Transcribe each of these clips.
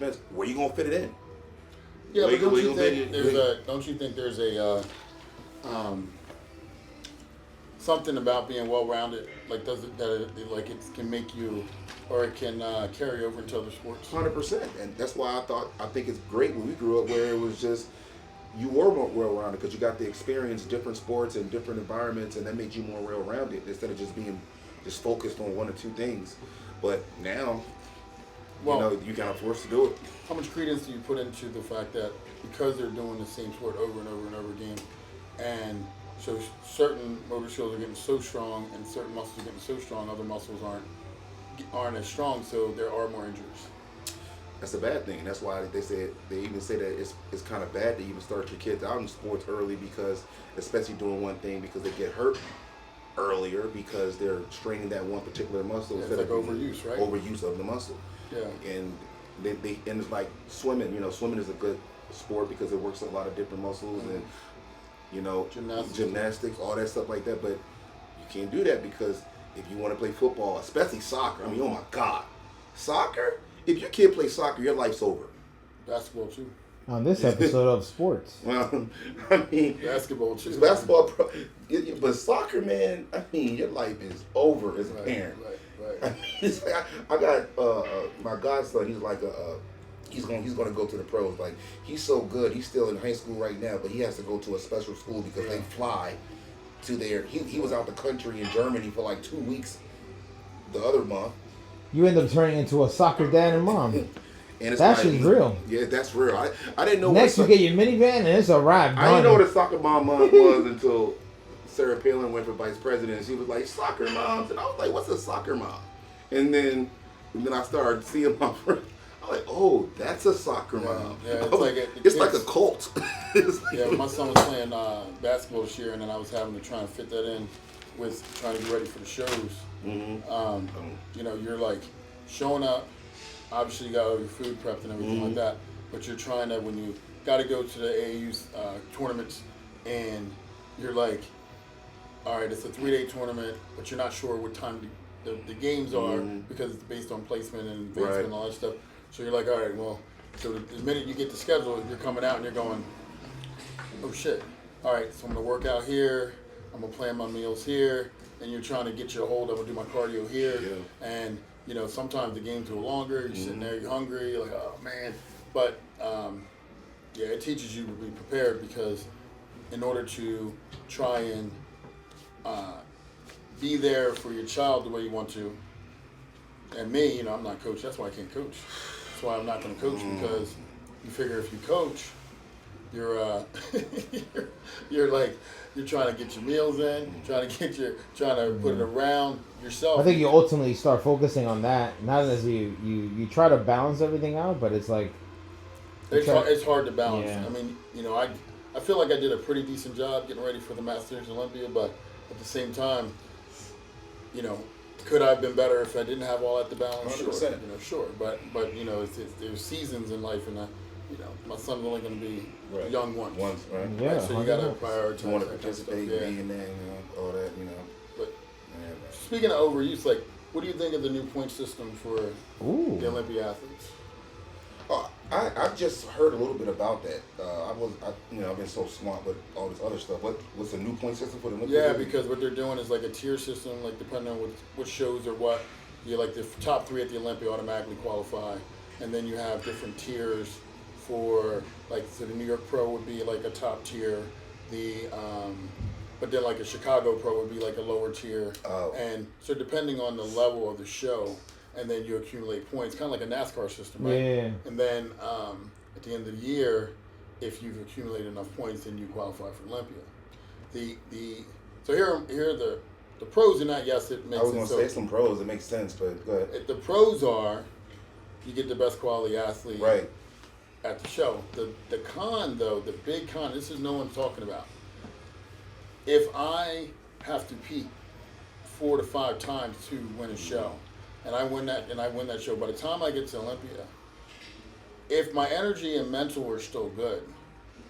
Where you gonna fit it in? Yeah, Where but don't where you gonna fit think it? there's a um, something about being well-rounded, like does it that like it can make you, or it can carry over into other sports? 100%, and that's why I think it's great when we grew up where it was just you were more well-rounded because you got to experience different sports and different environments, and that made you more well-rounded instead of just being just focused on one or two things. But now, Well, you kind of forced to do it. how much credence do you put into the fact that because they're doing the same sport over and over and over again, and so certain motor skills are getting so strong and certain muscles are getting so strong, other muscles aren't as strong, so there are more injuries. That's a bad thing. That's why they even say that it's kind of bad to even start your kids out in sports early because, especially doing one thing, because they get hurt earlier because they're straining that one particular muscle Yeah, it's instead like of overuse, right? overuse of the muscle. Yeah. And and it's like swimming. Swimming is a good sport because it works a lot of different muscles and gymnastics, all that stuff like that. But you can't do that because if you want to play football, especially soccer, I mean, oh my God, soccer. If your kid plays soccer, your life's over. Basketball too. On this episode of sports. Well, I mean, Basketball too. it's basketball, but soccer, man. I mean, your life is over as a parent. Right. I mean, it's like I got my godson. He's like he's gonna go to the pros. Like he's so good. He's still in high school right now, but he has to go to a special school because they fly to there. He was out the country in Germany for like 2 weeks the other month. You end up turning into a soccer dad and mom. And it's That like, shit's real. Yeah, that's real. I didn't know. Next, you get your minivan and it's a ride. I didn't know what a soccer mom was until Sarah Palin went for vice president. And she was like, soccer moms. And I was like, what's a soccer mom? And then I started seeing my friends. I'm like, oh, that's a soccer mom. Yeah, it's like a cult. Yeah, my son was playing basketball this year, and then I was having to try and fit that in with trying to get ready for the shows. You're like showing up. Obviously, you got all your food prepped and everything like that, but you're trying to, when you got to go to the AAU tournaments, and you're like, all right, it's a 3-day tournament, but you're not sure what time the games are because it's based on placement and advancement and all that stuff. So you're like, all right, well, so the minute you get the schedule, you're coming out and you're going, oh shit, all right, so I'm going to work out here, I'm going to plan my meals here, and you're trying to get your hold, I'm going to do my cardio here, and sometimes the games go longer, you're sitting there, you're hungry, you're like, oh man, but it teaches you to be prepared because in order to try and be there for your child the way you want to, and me, I'm not coach, that's why I can't coach. That's why I'm not going to coach because you figure if you coach, you're you're trying to get your meals in, trying to put it around yourself. I think you ultimately start focusing on that. Not as you try to balance everything out, but it's like it's hard to balance. Yeah. I mean, I feel like I did a pretty decent job getting ready for the Masters Olympia, but at the same time, could I have been better if I didn't have all that to balance? 100%. Sure. But there's seasons in life, and my son's only going to be young once. Right? Yeah. Right? So you got to prioritize. You want to that kind of participate, stuff. be in there, all that, But speaking of overuse, like, what do you think of the new point system for the Olympia athletes? I've just heard a little bit about that. I've been so smart with all this other stuff. What's the new point system for the Olympia? Yeah, because what they're doing is like a tier system, like depending on what shows or what, like the top 3 at the Olympia automatically qualify, and then you have different tiers for, like, so the New York Pro would be like a top tier, but then like a Chicago Pro would be like a lower tier, and so depending on the level of the show, and then you accumulate points, kind of like a NASCAR system, right? Yeah. And then at the end of the year, if you've accumulated enough points, then you qualify for Olympia. So here are the pros in that. Yes, it makes sense. I was going to say some pros. It makes sense, but go ahead. The pros are you get the best quality athlete at the show. The con, though, the big con, this is no one's talking about. If I have to peak 4 to 5 times to win a show, and I win that show, by the time I get to Olympia, if my energy and mental are still good,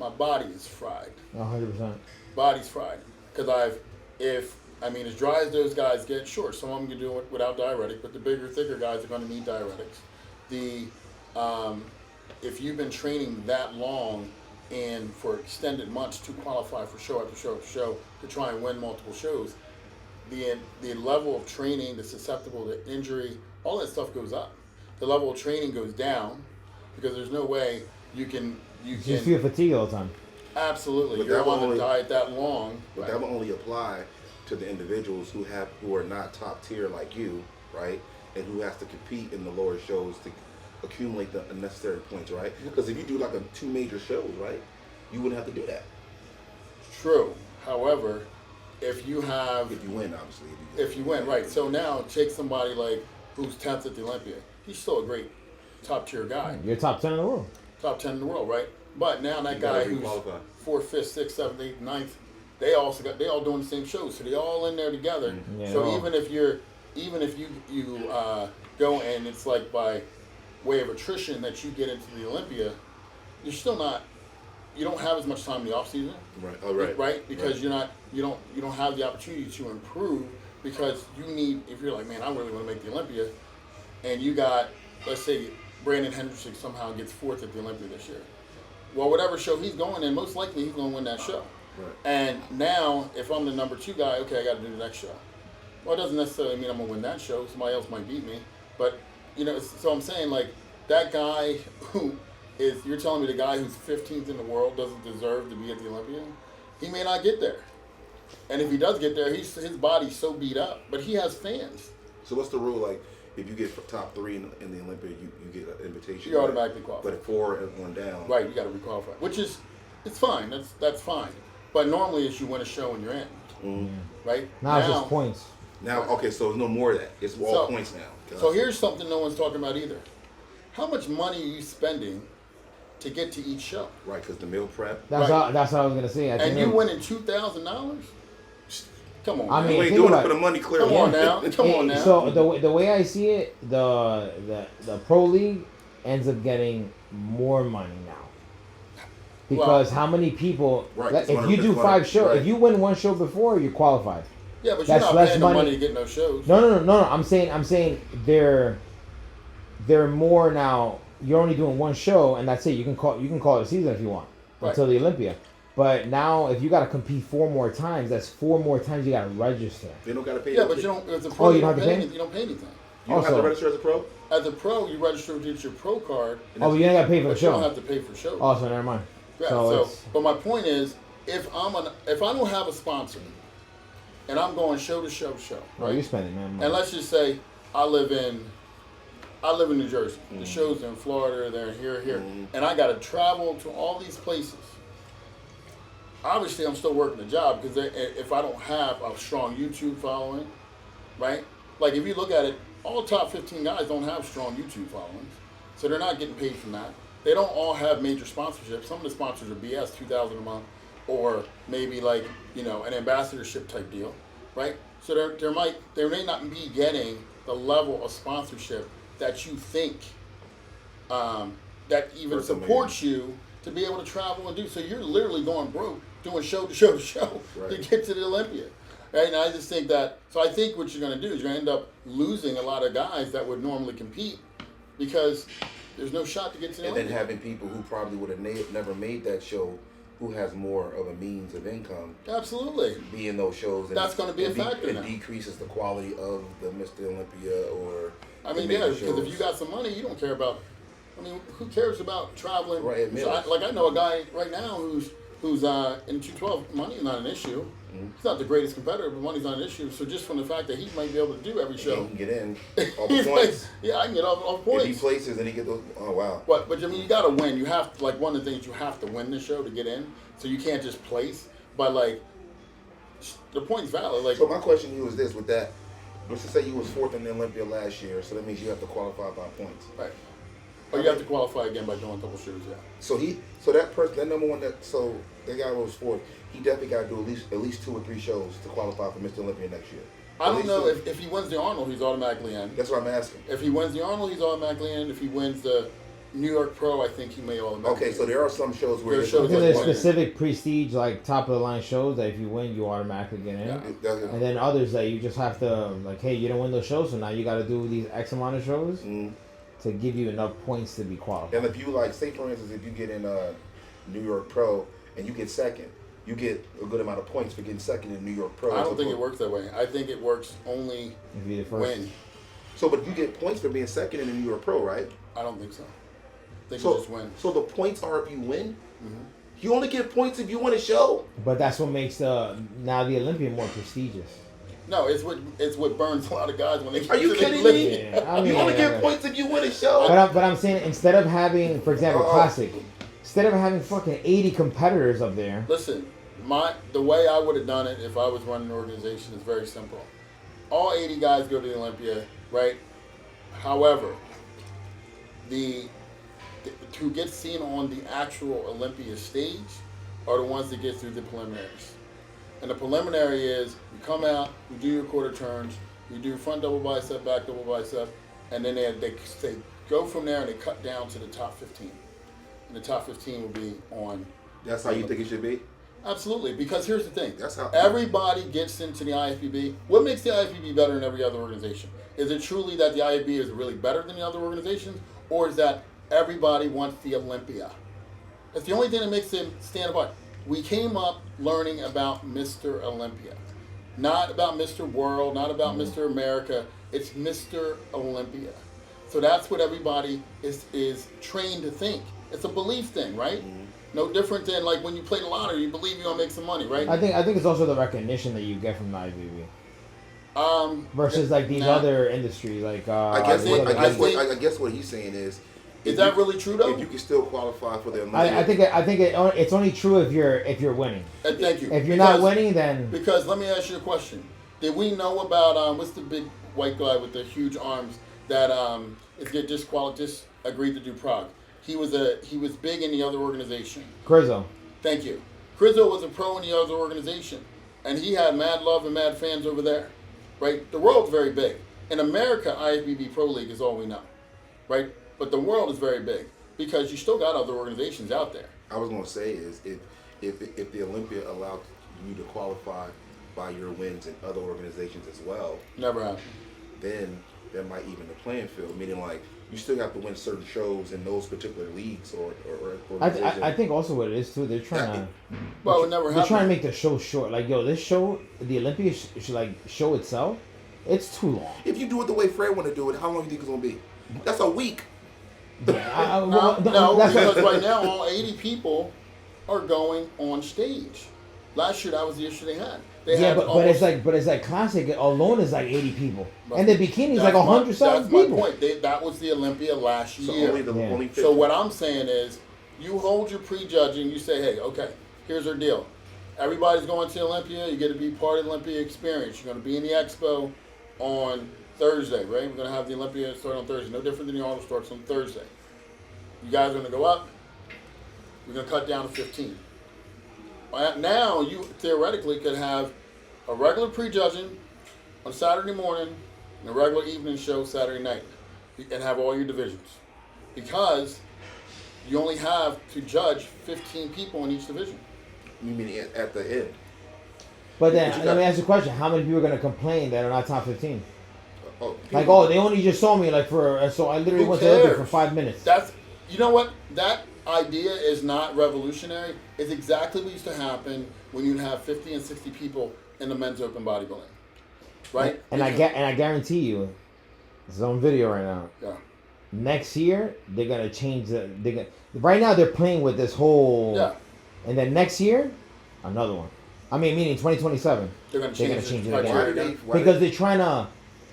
my body is fried. 100%. Body's fried. Because as dry as those guys get, sure, some of them can do it without diuretic, but the bigger, thicker guys are going to need diuretics. if you've been training that long and for extended months to qualify for show after show after show to try and win multiple shows, the level of training that's susceptible to injury, all that stuff goes up. The level of training goes down because there's no way you can feel fatigued all the time. Absolutely. But You're that will on the only- diet that long. But Right. that will only apply to the individuals who are not top tier like you, right? And who has to compete in the lower shows to accumulate the necessary points, right? Because if you do like 2 major shows, right, you wouldn't have to do that True. However, if you have if you win, obviously. if you win, right. So now take somebody like who's 10th at the Olympia. He's still a great top tier guy. You're top 10 in the world. Top 10 in the world, right? But now that You guy gotta who's re-qualify. 4th, 5th, 6th, 7th, 8th, 9th, they all doing the same shows. So they all in there together. Yeah, So all. even if you go and it's like by way of attrition that you get into the Olympia, you're still not. You don't have as much time in the off season. Right. Oh, right. Right? Because Right. you don't have the opportunity to improve because you need, if you're like, man, I really want to make the Olympia, and you got, let's say Brandon Henderson somehow gets 4th at the Olympia this year. Well, whatever show he's going in, most likely he's going to win that show. Right. And now, if I'm the number 2 guy, okay, I got to do the next show. Well, it doesn't necessarily mean I'm going to win that show. Somebody else might beat me. But, so I'm saying, like, that guy who is, you're telling me the guy who's 15th in the world doesn't deserve to be at the Olympia? He may not get there. And if he does get there, his body's so beat up. But he has fans. So what's the rule? Like, if you get top 3 in the Olympia, you get an invitation. You right? automatically qualify. But if 4 and 1 down, Right, you got to requalify. Which is, it's fine. That's fine. But normally it's you win a show and you're in. Right? Now it's just points. Now, okay, so there's no more of that. It's all So- points now. So here's something no one's talking about either. How much money are you spending to get to each show? Right, because the meal prep. That's Right. that's what I was gonna say. And you winning $2,000? Come on. I man. mean, You ain't think doing it about for the it. money, clearly. Come on now. Come on now. So the way I see it, the pro league ends up getting more money now. Because Well, how many people? Right, like, it's if one you of- do it's one 5 of- shows, right. if you win 1 show before, you're qualified. yeah, but you're that's not less paying the money. money to get no shows. No. I'm saying they're more now. You're only doing 1 show, and that's it. You can call it a season if you want Right. until the Olympia. But now, if you got to compete 4 more times, that's 4 more times you got to register. They don't got to pay. Yeah, but you don't. As a pro, Oh, you don't pay pay? anything. You don't pay anything. You don't have to Also- register as a pro. As a pro, you register to get your pro card, Oh, but you ain't got to pay for the but you don't show. have to pay for shows. Oh, so never mind. Yeah, So so, it's, but my point is, if I don't have a sponsor, and I'm going show to show to show, oh, right? you're spending, man. And let's just say I live in New Jersey. The shows are in Florida, they're here, and I got to travel to all these places. Obviously, I'm still working the job because if I don't have a strong YouTube following, right? Like if you look at it, all top 15 guys don't have strong YouTube followings, so they're not getting paid from that. They don't all have major sponsorships. Some of the sponsors are BS, $2,000 a month, or maybe like an ambassadorship type deal, right? So they may not be getting the level of sponsorship that you think that even For somebody. supports you to be able to travel and do. So you're literally going broke doing show to show to show Right. to get to the Olympia. Right? And I just think that, so I think what you're going to do is you're going to end up losing a lot of guys that would normally compete because there's no shot to get to the And then Olympia. having people who probably would have never made that show, who has more of a means of income, Absolutely. be in those shows. And That's gonna be a and factor It now. decreases the quality of the Mr. Olympia or. I the mean, major yeah, because if shows. you got some money, you don't care about. I mean, who cares about traveling? Right, admit So it. I know a guy right now who's in 212. Money's not an issue. He's not the greatest competitor, but money's not an issue. So just from the fact that he might be able to do every He show, can get in all the he's points. like, yeah, I can get off If points. he places and he get those, oh wow. But I mean, you got to win. You have to, like, one of the things you have to win the show to get in. So you can't just place. But like, the point's valid. Like, So my question to you is this: with that, let's just say you was 4th in the Olympia last year, so that means you have to qualify by points. right. Or you have to qualify again by doing a couple shows. Yeah. So that person, that number one, that guy who was 4th, he definitely got to do at least 2 or 3 shows to qualify for Mr. Olympia next year. I At don't least know 2. if he wins the Arnold, he's automatically in. That's what I'm asking. If he wins the Arnold, he's automatically in. If he wins the New York Pro, I think he may automatically. Okay, so there are some shows where There are it's- shows Because like there's one. specific prestige, like top of the line shows that if you win, you automatically get in. Yeah. And then others that you just have to, like, hey, you don't win those shows, so now you got to do these X amount of shows. to give you enough points to be qualified. And if you like, say for instance, if you get in New York Pro and you get second, you get a good amount of points for getting second in New York Pro. I don't think it works that way. I think it works only If you're the first. when. So, but you get points for being second in the New York Pro, right? I don't think so. I think So, you just win. so the points are if you win. Mm-hmm. You only get points if you win a show. But that's what makes now the Olympia more prestigious. No, it's what burns a lot of guys when they get Are you to the kidding Olympia. me? Yeah, I mean, You only yeah, get yeah. points if you win a show. But I'm saying instead of having, for example, Classic, instead of having fucking 80 competitors up there. Listen, the way I would have done it if I was running an organization is very simple. All 80 guys go to the Olympia, right? However, to get seen on the actual Olympia stage are the ones that get through the preliminaries. And the preliminary is you come out, you do your quarter turns, you do front double bicep, back double bicep, and then they go from there and they cut down to the top 15. And the top 15 will be on. That's how you think it should be? Absolutely, because here's the thing. That's how everybody gets into the IFBB. What makes the IFBB better than every other organization? Is it truly that the IFBB is really better than the other organizations, or is that everybody wants the Olympia? That's the only thing that makes them stand apart. We came up learning about Mr. Olympia, not about Mr. World, not about Mr. America. It's Mr. Olympia. So that's what everybody is trained to think. It's a belief thing, right? No different than like when you play the lottery, you believe you're gonna make some money, right? I think it's also the recognition that you get from the IVB. Versus like these nah. other industries, like I guess what he's saying is that really true though? If you can still qualify for the I think it's only true if you're winning. Thank you. If you're not winning, then because let me ask you a question. Did we know about what's the big white guy with the huge arms that just agreed to do Prague? He was big in the other organization. Crizzo. Thank you. Crizzo was a pro in the other organization, and he had mad love and mad fans over there, right? The world's very big. In America, IFBB Pro League is all we know, right? But the world is very big because you still got other organizations out there. I was going to say is if the Olympia allowed you to qualify by your wins in other organizations as well, never happened. Then that might even the playing field, meaning like you still have to win certain shows in those particular leagues or I think also what it is too, they're trying to. Well, it never happened. They're trying to make the show short. Like this show, the Olympia should like show itself. It's too long. If you do it the way Fred want to do it, how long do you think it's gonna be? That's a week. Yeah, no, because right now all 80 people are going on stage. Last year that was the issue they had. But it's like Classic alone is like 80 people, and the bikini is like 100,000 people. That's my point. That was the Olympia last year. So what I'm saying is, you hold your prejudging. You say, hey, okay, here's our deal. Everybody's going to Olympia. You get to be part of the Olympia experience. You're going to be in the expo on Thursday, right? We're going to have the Olympia start on Thursday. No different than the Arnold starts on Thursday. You guys are going to go up. We're going to cut down to 15. Now you theoretically could have a regular prejudging on Saturday morning and a regular evening show Saturday night and have all your divisions. Because you only have to judge 15 people in each division. You mean at the end? But then, let me ask you a question. How many people are going to complain that are not top 15? They only just saw me so I literally went to Olympia for 5 minutes. You know what? That idea is not revolutionary. It's exactly what used to happen when you'd have 50 and 60 people in the men's open bodybuilding, right? And I guarantee you, it's on video right now. Yeah. Next year they're gonna change right now they're playing with this whole. Yeah. And then next year, another one. I mean, meaning 2027. They're gonna change it again because they're trying to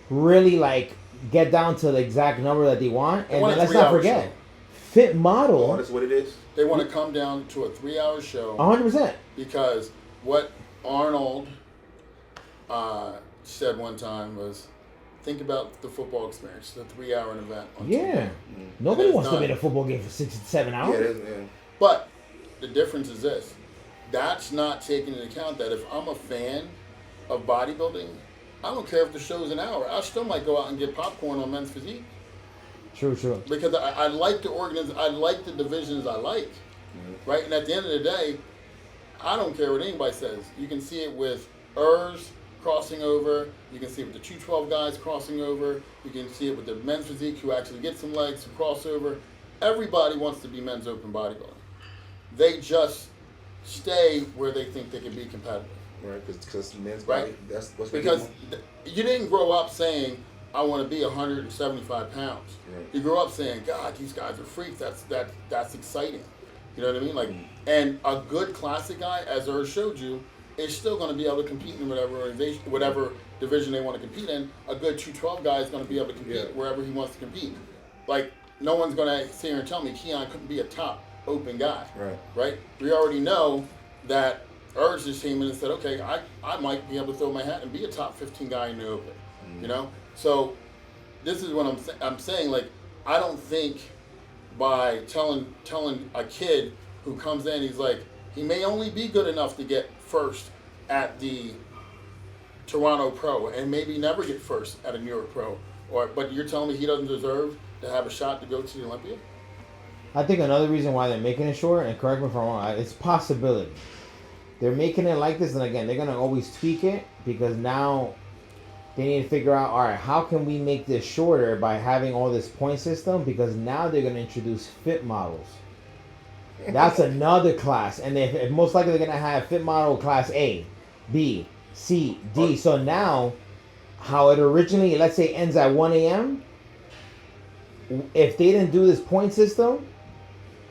really get down to the exact number that they want. And then let's not forget. Fit model. Oh, that's what it is? They want to come down to a 3-hour show. 100%. Because what Arnold said one time was, think about the football experience, the 3-hour event. Yeah. Nobody wants to be in a football game for 6 to 7 hours. Yeah, it is, yeah. But the difference is this. That's not taking into account that if I'm a fan of bodybuilding, I don't care if the show's an hour. I still might go out and get popcorn on Men's Physique. True. Because I like the I like the divisions I like, right? And at the end of the day, I don't care what anybody says. You can see it with Urs, crossing over. You can see it with the 212 guys crossing over. You can see it with the men's physique who actually get some legs to cross over. Everybody wants to be men's open bodybuilding. They just stay where they think they can be competitive. Right, because men's body, that's what's because you didn't grow up saying, I want to be 175 pounds. Right. You grew up saying, God, these guys are freaks. That's exciting. You know what I mean? Like, and a good classic guy, as Urs showed you, is still going to be able to compete in whatever organization, whatever division they want to compete in. A good 212 guy is going to be able to compete wherever he wants to compete. Like, no one's going to sit here and tell me Keon couldn't be a top open guy. Right? We already know that Urs just came in and said, okay, I might be able to throw my hat and be a top 15 guy in the open. You know? So this is what I'm saying. Like, I don't think by telling a kid who comes in, he's like, he may only be good enough to get first at the Toronto Pro and maybe never get first at a New York Pro. But you're telling me he doesn't deserve to have a shot to go to the Olympia? I think another reason why they're making it short, and correct me if I'm wrong, it's possibility. They're making it like this, and again, they're going to always tweak it because now they need to figure out, all right, how can we make this shorter by having all this point system? Because now they're going to introduce fit models. That's another class. And if most likely they're going to have fit model class A, B, C, D. So now, how it originally, let's say, ends at 1 a.m., if they didn't do this point system,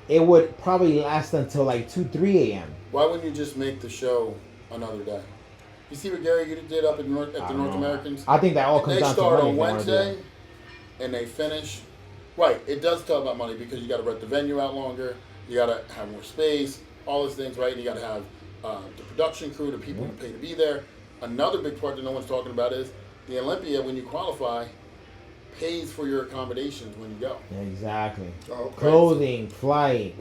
it would probably last until like 2, 3 a.m. Why wouldn't you just make the show another day? You see what Gary did up at the North Americans? I think that all comes down to money. They start on Wednesday, and they finish. Right, it does talk about money because you got to rent the venue out longer, you got to have more space, all those things, right? And you got to have the production crew, the people who pay to be there. Another big part that no one's talking about is the Olympia, when you qualify, pays for your accommodations when you go. Exactly. Oh, okay. Clothing, flight,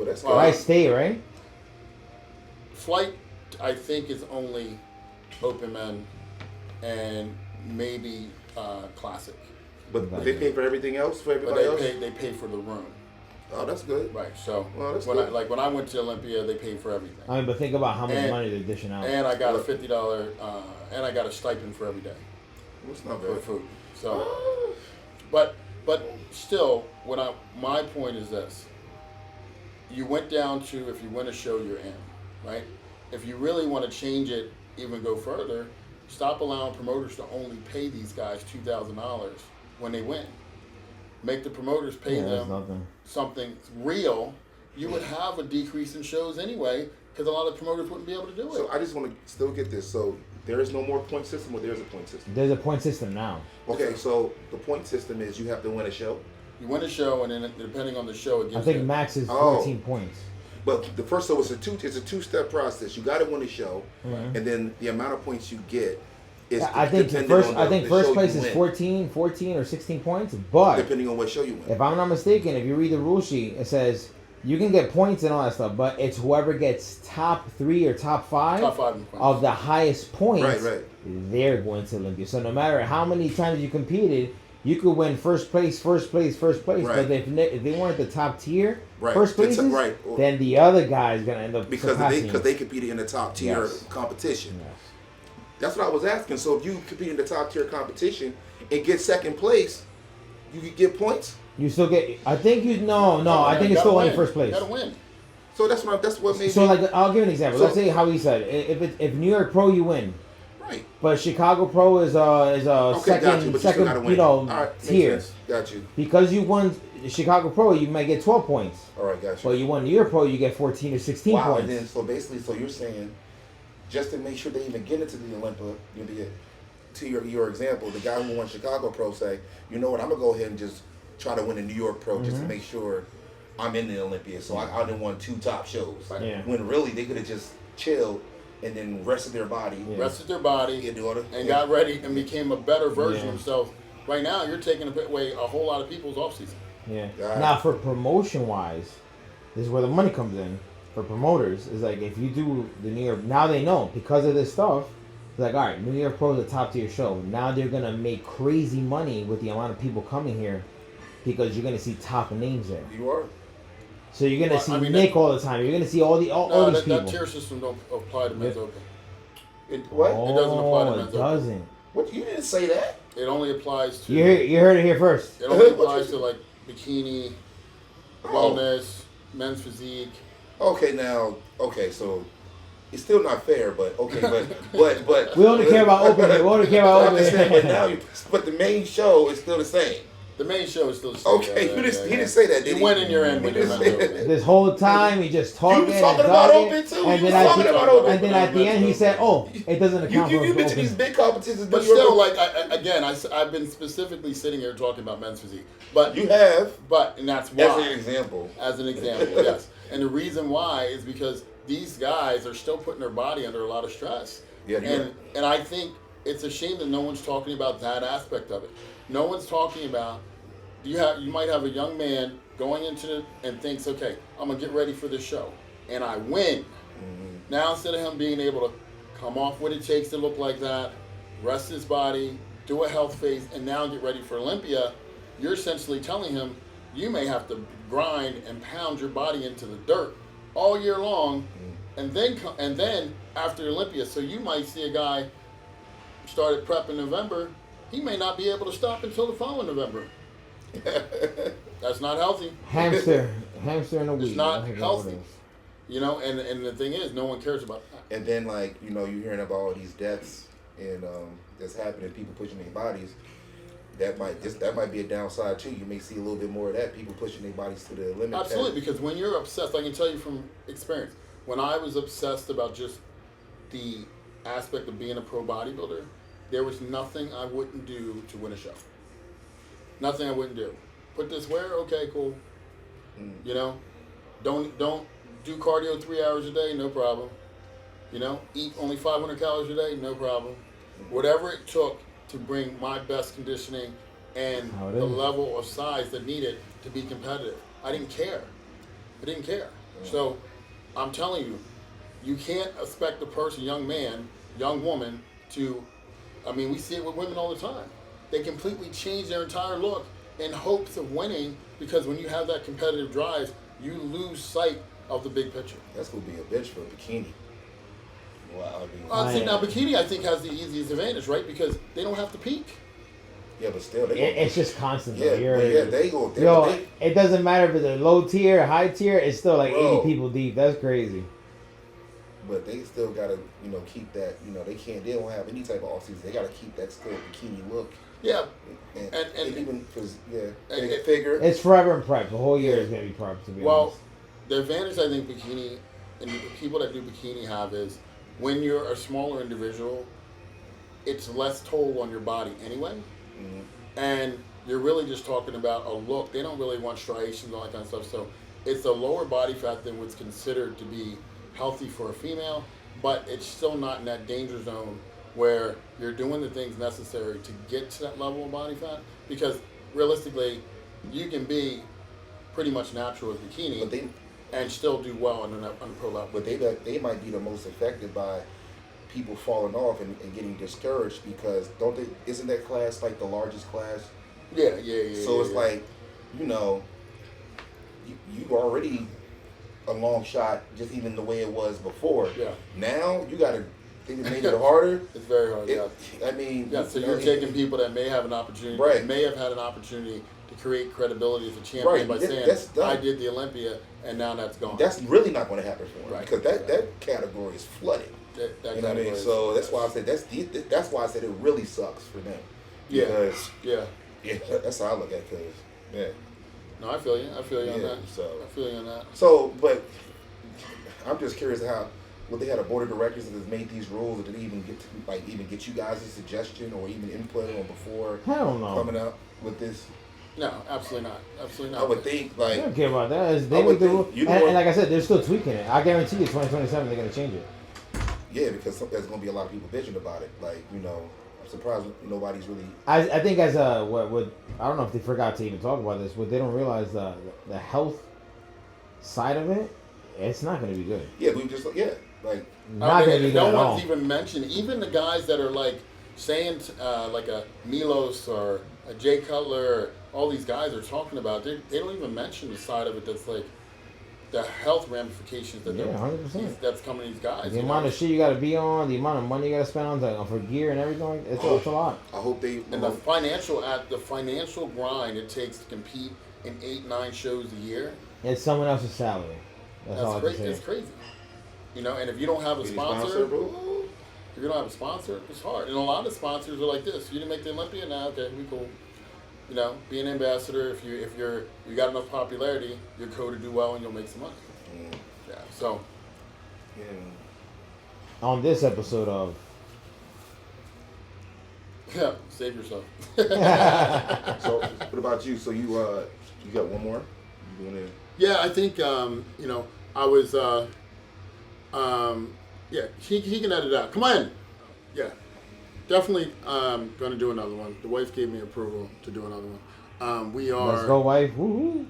stay, right? Flight, I think, is only open men and maybe classic. But they pay for everything else for everybody else? They pay for the room. Oh, that's good. Right. So when when I went to Olympia, they paid for everything. I mean, but think about how much money they're dishing out. And I got a $50 and I got a stipend for every day. That's not for bad. Food. So, but still, my point is this: you went down to, if you win a show, you're in, right? If you really want to change it, even go further, stop allowing promoters to only pay these guys $2,000 when they win. Make the promoters pay them something real. You would have a decrease in shows anyway, because a lot of promoters wouldn't be able to do it. So I just want to still get this. So there is no more point system, or there's a point system? There's a point system now. Okay, so the point system is you have to win a show? You win a show, and then depending on the show, it gives I think max is 14 points. But the first, so it's a two-step process. You got to win a show, and then the amount of points you get is I think first place is 14 or 16 points, but depending on what show you win. If I'm not mistaken, if you read the rule sheet, it says you can get points and all that stuff, but it's whoever gets top 3 or top 5 of the highest points, they're going to Olympia. So no matter how many times you competed, you could win first place. But if they weren't the top tier, first places, then the other guy's going to end up because they competed in the top tier competition. Yes. That's what I was asking. So if you compete in the top tier competition and get second place, you could get points? You still get, I think you, I think it's still only first place. You gotta win. So that's what made So like, I'll give an example. Let's say how he said, if New York Pro you win. Right. But Chicago Pro is second tier. Got you. Because you won Chicago Pro, you might get 12 points. All right, got you. But you won New York Pro, you get 14 or 16 points. And then, so basically, you're saying, just to make sure they even get into the Olympia, to your example, the guy who won Chicago Pro say, you know what, I'm going to go ahead and just try to win a New York Pro just to make sure I'm in the Olympia. So I didn't want 2 top shows. When really they could have just chilled and then rested their body. And got ready and became a better version of themselves. Right now, you're taking away a whole lot of people's off-season. Yeah. Now, for promotion-wise, this is where the money comes in. For promoters, is like if you do the New York, now they know because of this stuff. It's like, all right, New York Pro is a top tier show. Now they're gonna make crazy money with the amount of people coming here because you're gonna see top names there. You are. So you're gonna see Nick all the time. You're gonna see all these people. That tier system don't apply to men's open. What? Oh, It doesn't apply to men's it open. doesn't. What? You didn't say that. It only applies to. You heard it here first. It only applies to like bikini, Oh. wellness, men's physique. Okay, now. Okay, so it's still not fair, but okay, but We only care about open. We only care about I'm open. just saying, but now, but the main show is still the same. The main show is still the same. Okay, he didn't say that. Did You he? went in your end He with your didn't men's say open. that. This whole time he just talking. You was talking and about talking, open too. And You then was at talking the, about open. and then at the end he said, "Oh, it doesn't account for You've been to open." these big competitions, But you still, ever- like I've been specifically sitting here talking about men's physique. But you have and that's as why. an example. As an example, yes. And the reason why is because these guys are still putting their body under a lot of stress. Yeah, you're right. And I think it's a shame that no one's talking about that aspect of it. No one's talking about you might have a young man going into it and thinks, okay, I'm gonna get ready for this show, and I win. Mm-hmm. Now instead of him being able to come off what it takes to look like that, rest his body, do a health phase, and now get ready for Olympia, you're essentially telling him you may have to grind and pound your body into the dirt all year long, and then after Olympia, so you might see a guy started prep in November, he may not be able to stop until the following November. That's not healthy. Hamster in a week. It's not I think that's healthy. what it is. You know, and the thing is, no one cares about that. And then, like, you know, you're hearing about all these deaths and that's happening, people pushing their bodies. That might be a downside too. You may see a little bit more of that, people pushing their bodies to the limit. Absolutely, because when you're obsessed, I can tell you from experience, when I was obsessed about just the aspect of being a pro bodybuilder, there was nothing I wouldn't do to win a show. Nothing I wouldn't do. Put this where? Okay, cool. You know, don't do cardio 3 hours a day, no problem. You know, eat only 500 calories a day, no problem. Whatever it took to bring my best conditioning and How it the is. level of size that needed to be competitive. I didn't care. So I'm telling you, you can't expect a person, young man, young woman, we see it with women all the time. They completely change their entire look in hopes of winning, because when you have that competitive drive, you lose sight of the big picture. That's gonna be a bitch for a bikini. Wow, Now bikini, I think, has the easiest advantage, right? Because they don't have to peak. yeah, but still, It's just constant. yeah, Though. but yeah, they go. It doesn't matter if it's a low tier or high tier. It's still like Bro. 80 people deep. That's crazy. But they still gotta, keep that. They don't have any type of off season. They gotta keep that still bikini look. Yeah, And even because and- figure. It's forever in prep. The whole year is gonna be prep. To be well, honest. the advantage I think bikini and the people that do bikini have is when you're a smaller individual, it's less toll on your body anyway. And you're really just talking about a look. They don't really want striations and all that kind of stuff. So it's a lower body fat than what's considered to be healthy for a female, but it's still not in that danger zone where you're doing the things necessary to get to that level of body fat. Because realistically, you can be pretty much natural with bikini But they, and still do well on the pro level. but they might be the most affected by people falling off and getting discouraged, because isn't that class like the largest class? Yeah. So it's like, you already a long shot, just even the way it was before. Yeah. Now you gotta, they made it harder. It's very hard. I mean, Yeah, so you're taking people that may have an opportunity, Right. may have had an opportunity to create credibility as a champion Right, by that's saying, done. I did the Olympia, and now that's gone. That's really not going to happen for him, Right. because that category is flooded. that You know what I mean? category So is- that's why I said that's why I said it really sucks for them. Yeah. Because, Yeah. yeah, that's how I look at it. Because, yeah. No, I feel you. I feel you on Yeah, that. so- I feel you on that. So, but I'm just curious how would they had a board of directors that has made these rules, or did they even get you guys a suggestion or even input on before Hell no. coming up with this? No, absolutely not. Absolutely not. I would think They don't like care about that. They I would make the think rule. you And, know- and like I said, they're still tweaking it. I guarantee you, 2027, they're gonna change it. yeah, because there's going to be a lot of people bitching about it. Like, I'm surprised nobody's really. I think as a what I don't know if they forgot to even talk about this, but they don't realize the health side of it. It's not gonna be good. Yeah, we just like. Not gonna be good no at all. one's even mentioned. Even the guys that are like saying like a Milos or a Jay Cutler, all these guys are talking about. They don't even mention the side of it the health ramifications that Yeah, 100%. that's coming to these guys. The amount of shit you got to be on, the amount of money you got to spend on for gear and everything, it's a lot. I hope they. And the financial grind it takes to compete in 8-9 shows a year. It's someone else's salary. That's all I can say. It's crazy. You know, and if you don't have a sponsor, if you don't have a sponsor, it's hard. And a lot of sponsors are like this: you didn't make the Olympia, now okay, we cool. You know, be an ambassador. If you got enough popularity, you're code to do well and you'll make some money. Yeah. So. Yeah. On this episode of. Yeah, save yourself. So, what about you? So you got one more? You doing it? Yeah, I think you know, I was yeah, he can edit out. Come on. Yeah. Definitely gonna do another one. The wife gave me approval to do another one. We are Let's go, wife. Woohoo.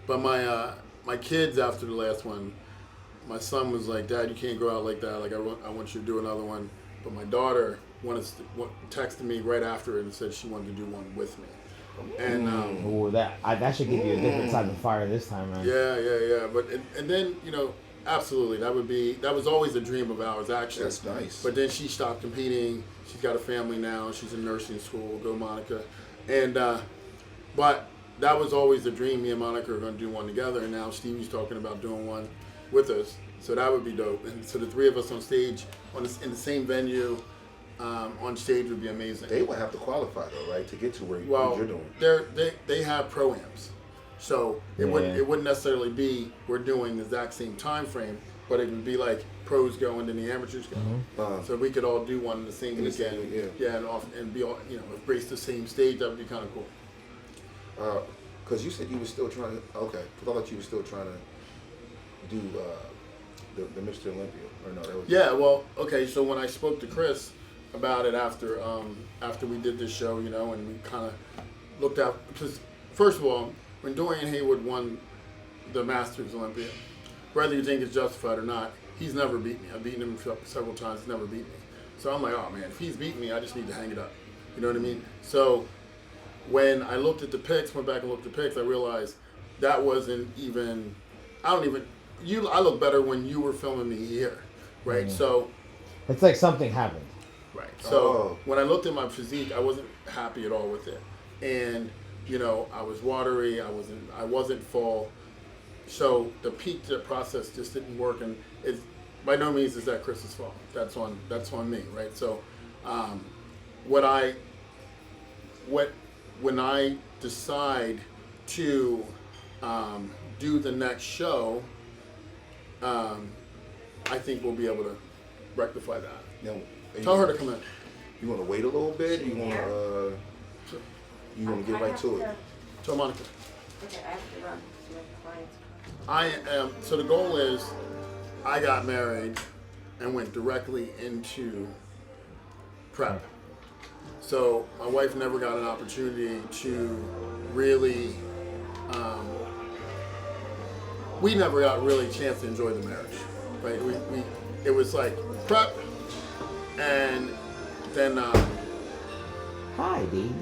But my kids after the last one, my son was like, "Dad, you can't go out like that. Like I want you to do another one." But my daughter texted me right after it and said she wanted to do one with me. And Ooh, that should give you a different type of fire this time, man. yeah. But and then, you know, absolutely, that was always a dream of ours, actually. That's nice. But then she stopped competing. She's got a family now. She's in nursing school. Go Monica. And but that was always a dream. Me and Monica are going to do one together. And now Stevie's talking about doing one with us. So that would be dope. And so the three of us on stage in the same venue. On stage would be amazing. They would have to qualify though, right, to get to where you're doing. They have pro-ams, so it wouldn't necessarily be we're doing the exact same time frame, but it would be like pros go and then the amateurs go. So we could all do one in the same weekend, and be all, you know, embrace the same stage. That would be kind of cool. Because you said you were still trying to. Okay, because I thought you were still trying to do the Mr. Olympia, or no? That was Well, okay. So when I spoke to Chris about it after we did this show, you know, and we kind of looked out, because first of all, when Dorian Haywood won the Masters Olympia, whether you think it's justified or not, he's never beat me. I've beaten him several times, he's never beat me. So I'm like, oh man, if he's beaten me, I just need to hang it up. You know what I mean? So when I looked at the pics, went back and looked at the pics, I realized that wasn't even, I look better when you were filming me here, right? So it's like something happened. Right. So when I looked at my physique, I wasn't happy at all with it, and you know, I was watery. I wasn't full. So the peak process just didn't work, and it's by no means is that Chris's fault. That's on me, right? So when I decide to do the next show, I think we'll be able to rectify that. Now, Tell her to come in. You want to wait a little bit? Or you want to get right to it? Tell Monica. Okay, I have to run to my clients. So the goal is, I got married and went directly into prep. So my wife never got an opportunity to really, we never got really a chance to enjoy the marriage, right? It was like prep, and then, Hi, baby.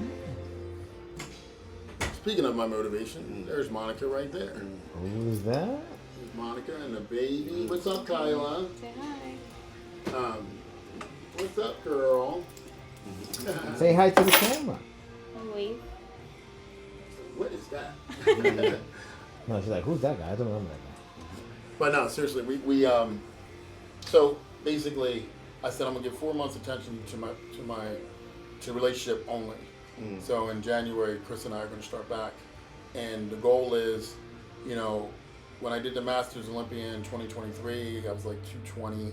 Speaking of my motivation, there's Monica right there. Who's that? There's Monica and the baby. What's up, Kyla? Say hi. What's up, girl? Say hi to the camera. Wave. What is that? No, she's like, who's that guy? I don't remember that guy. But no, seriously, we so basically, I said I'm gonna give 4 months attention to relationship only. So in January, Chris and I are gonna start back, and the goal is, you know, when I did the Masters Olympia in 2023, I was like 220,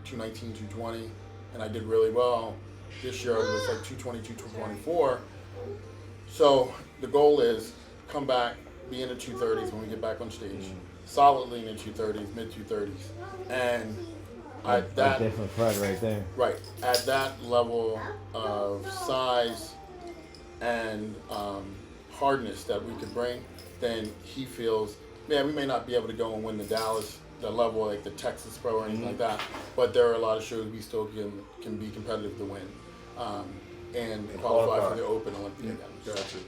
219, 220, and I did really well. This year I was like 220, 224. So the goal is come back, be in the 230s when we get back on stage, solidly in the 230s, mid 230s, and at that different Fred right there. right at that level of size and hardness that we could bring, then he feels, man, we may not be able to go and win the Dallas, the level like the Texas Pro or anything like that, but there are a lot of shows we still can be competitive to win, and qualify for the Open Olympia again. Gotcha.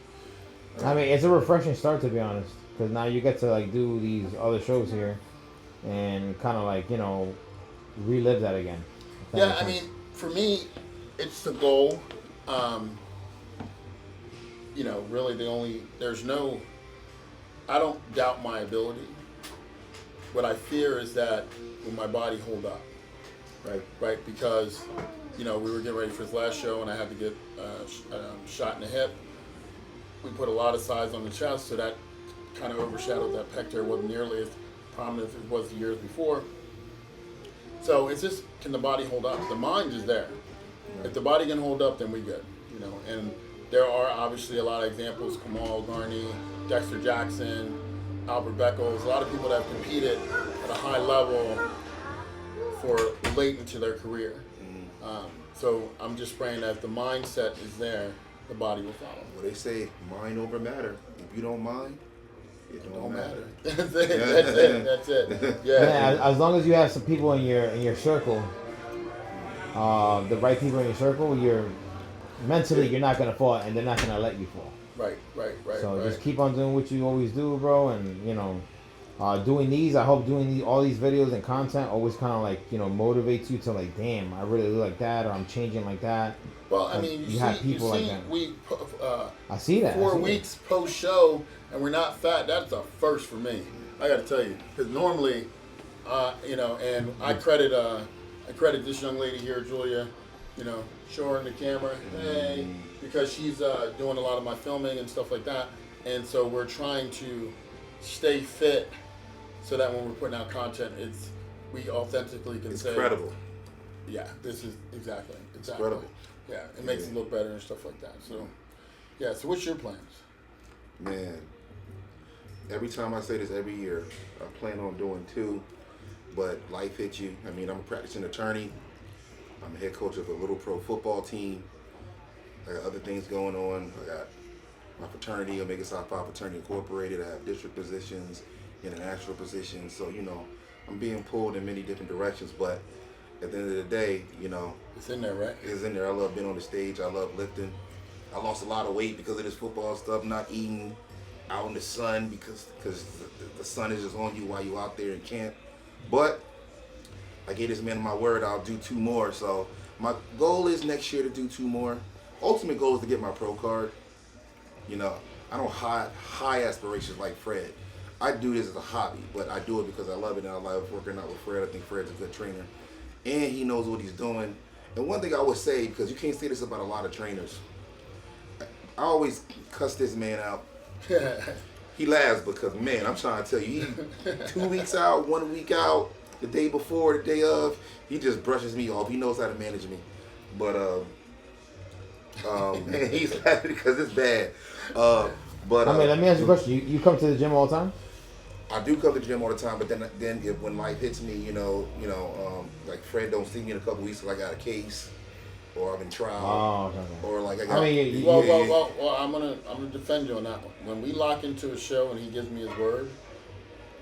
I mean, it's a refreshing start, to be honest. because now you get to like do these other shows here, and kind of like relive that again. If that Yeah, makes I sense. mean, for me, it's the goal. Really I don't doubt my ability. What I fear is that will my body hold up, right? Because, we were getting ready for this last show and I had to get shot in the hip. We put a lot of size on the chest, so that kind of overshadowed that pec tear. It wasn't nearly as prominent as it was the years before. So it's just, can the body hold up? The mind is there. If the body can hold up, then we good. And there are obviously a lot of examples: Kamal Garney, Dexter Jackson, Albert Beckles, a lot of people that have competed at a high level for late into their career. So I'm just praying that if the mindset is there, the body will follow. Well, they say mind over matter. If you don't mind, it don't matter. That's it. That's it. Yeah, as long as you have some people in your circle, the right people in your circle, you're not gonna fall, and they're not gonna let you fall. Right. So just keep on doing what you always do, bro, and doing these. I hope doing all these videos and content always kind of like motivates you to like, damn, I really look like that, or I'm changing like that. Well, I mean, you have see, people like that. I see that. 4 weeks post show, and we're not fat. That's a first for me. I got to tell you, because normally, and I credit this young lady here, Julia. Show her in the camera, hey, because she's doing a lot of my filming and stuff like that, and so we're trying to stay fit, so that when we're putting out content, we authentically can say, credible. Yeah, this is exactly. Credible. Yeah, it makes it look better and stuff like that. So, yeah. So, what's your plans? Man, every time I say this every year, I plan on doing 2, but life hits you. I mean, I'm a practicing attorney. I'm a head coach of a little pro football team. I got other things going on. I got my fraternity, Omega Psi Phi Fraternity Incorporated. I have district positions, international positions. So, I'm being pulled in many different directions, but at the end of the day, It's in there, right? it's in there. I love being on the stage. I love lifting. I lost a lot of weight because of this football stuff, not eating out in the sun because the sun is just on you while you're out there in camp. But I gave this man my word, I'll do 2 more. So my goal is next year to do 2 more. Ultimate goal is to get my pro card. I don't high aspirations like Fred. I do this as a hobby, but I do it because I love it, and I love working out with Fred. I think Fred's a good trainer, and he knows what he's doing. And one thing I would say, because you can't say this about a lot of trainers, I always cuss this man out. He laughs because, man, I'm trying to tell you, he 2 weeks out, 1 week out, the day before, the day of, he just brushes me off. He knows how to manage me. But he's laughing because it's bad. But let me ask you a question. You come to the gym all the time? I do come to the gym all the time, but then when life hits me, like Fred don't see me in a couple weeks because I got a case, or I'm in trial, or like I got. Well, I'm gonna defend you on that one. When we lock into a show and he gives me his word,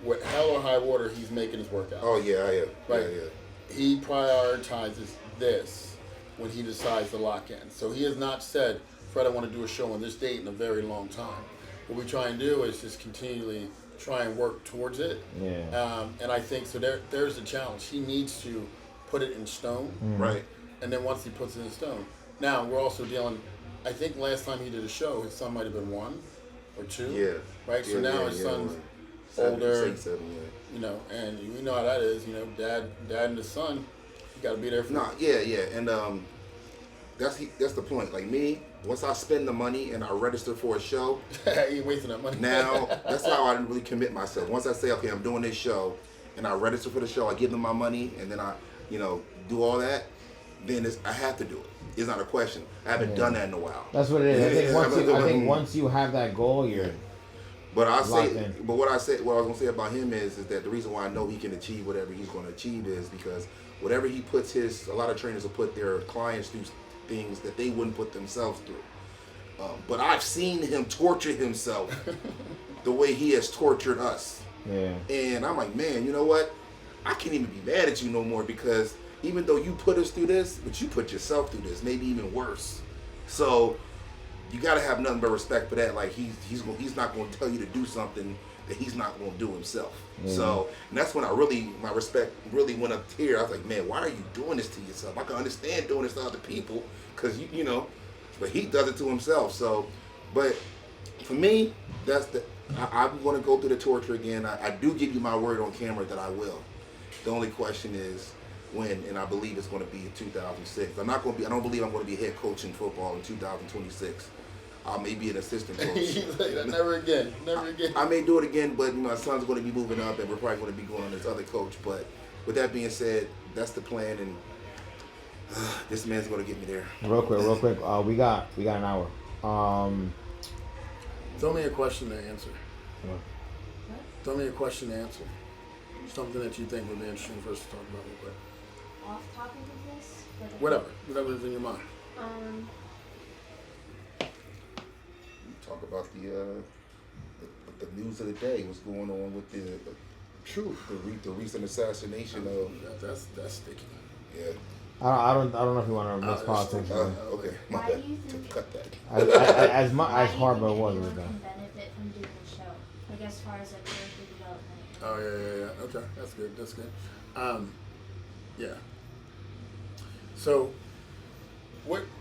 with hell or high water, he's making his workout. Oh yeah, I am. Right. Yeah. He prioritizes this when he decides to lock in. So he has not said, Fred, I want to do a show on this date in a very long time. What we try and do is just continually try and work towards it. Yeah. And I think so. There's the challenge. He needs to put it in stone. Right. And then once he puts it in stone, now we're also dealing. I think last time he did a show, his son might have been 1 or 2. Yeah. Right. So now his son's older. 7, and you know how that is. Dad and the son, you got to be there for. And that's the point. Like me, once I spend the money and I register for a show, you ain't wasting that money. Now that's how I really commit myself. Once I say, okay, I'm doing this show, and I register for the show, I give them my money, and then I, do all that. Then I have to do it. It's not a question. I haven't done that in a while. That's what it is. I think once you have that goal, you're. But what I was gonna say about him is that the reason why I know he can achieve whatever he's gonna achieve is because whatever he puts a lot of trainers will put their clients through things that they wouldn't put themselves through. But I've seen him torture himself the way he has tortured us. Yeah. And I'm like, man, you know what? I can't even be mad at you no more because even though you put us through this, but you put yourself through this, maybe even worse. So you gotta have nothing but respect for that. Like he's not gonna tell you to do something that he's not going to do himself. So, and that's when my respect really went up here. I was like, man, why are you doing this to yourself? I can understand doing this to other people because, you know, but he does it to himself. So, but for me, I'm going to go through the torture again. I do give you my word on camera that I will. The only question is when, and I believe it's going to be in 2006. I don't believe I'm going to be head coach in football in 2026. I may be an assistant coach. Never again. I may do it again, but my son's going to be moving up, and we're probably going to be going on this other coach. But with that being said, that's the plan, and this man's going to get me there. Real quick. We got an hour. Throw me a question to answer. What? Throw me a question to answer. Something that you think would be interesting for us to talk about real quick. Off topic of this? Whatever's in your mind. Talk about the news of the day. What's going on with the recent assassination of? That's sticky. Yeah. I don't know if you want to mix politics. Okay. My Why bad. do you think Cut that. As hard as it was. Anyone can benefit from doing the show? Like as far as like character development. Oh yeah. Okay, that's good. Yeah. So,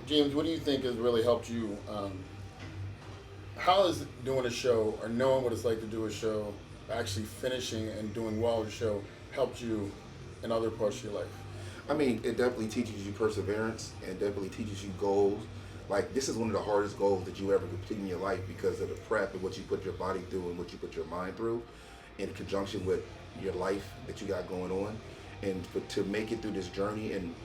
James? What do you think has really helped you? How is doing a show or knowing what it's like to do a show, actually finishing and doing well with the show, helped you in other parts of your life? I mean, it definitely teaches you perseverance and definitely teaches you goals. Like, this is one of the hardest goals that you ever complete in your life because of the prep and what you put your body through and what you put your mind through in conjunction with your life that you got going on. And to make it through this journey and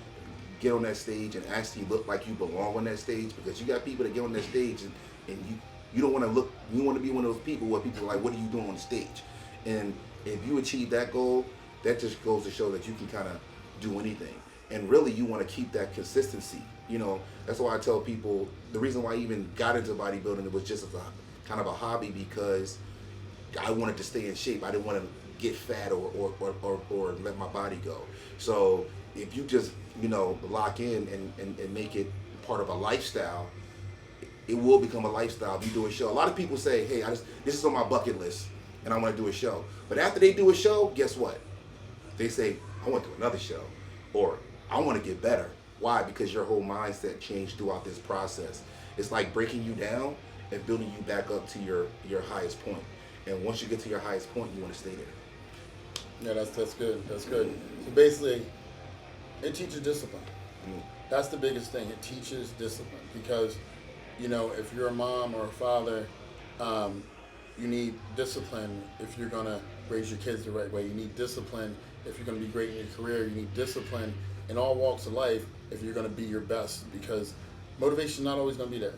get on that stage and actually look like you belong on that stage, because you got people that get on that stage and you don't want to look, you want to be one of those people where people are like, what are you doing on the stage? And if you achieve that goal, that just goes to show that you can kind of do anything. And really, you want to keep that consistency. You know, that's why I tell people, the reason why I even got into bodybuilding, it was just as a kind of a hobby because I wanted to stay in shape. I didn't want to get fat or let my body go. So if you just, you know, lock in and make it part of a lifestyle, it will become a lifestyle if you do a show. A lot of people say, hey, this is on my bucket list and I want to do a show. But after they do a show, guess what? They say, I want to do another show, or I want to get better. Why? Because your whole mindset changed throughout this process. It's like breaking you down and building you back up to your highest point. And once you get to your highest point, you want to stay there. Yeah, that's good. That's good. So basically, it teaches discipline. That's the biggest thing. It teaches discipline because, you know, if you're a mom or a father, you need discipline if you're going to raise your kids the right way. You need discipline if you're going to be great in your career. You need discipline in all walks of life if you're going to be your best, because motivation is not always going to be there.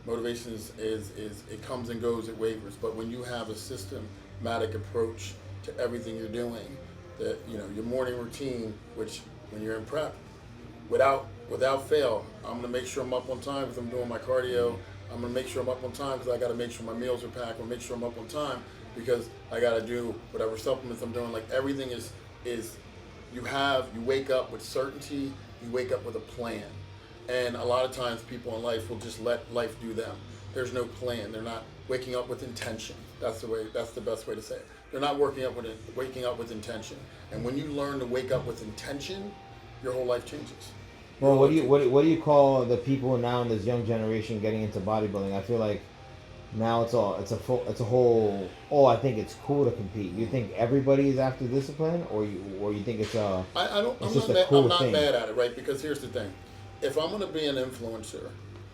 Motivation is it comes and goes, it wavers. But when you have a systematic approach to everything you're doing, that, you know, your morning routine, which when you're in prep, without fail, I'm going to make sure I'm up on time because I'm doing my cardio. I'm going to make sure I'm up on time because I got to make sure my meals are packed. I'm going to make sure I'm up on time because I got to do whatever supplements I'm doing. Like, everything is you wake up with certainty, you wake up with a plan. And a lot of times people in life will just let life do them. There's no plan. They're not waking up with intention. That's the best way to say it. They're not waking up with intention. And when you learn to wake up with intention, your whole life changes. Well, what do you call the people now in this young generation getting into bodybuilding? I feel like now it's a whole. Oh, I think it's cool to compete. You think everybody is after discipline, or you think it's a? I'm not mad at it, right? Because here's the thing: if I'm going to be an influencer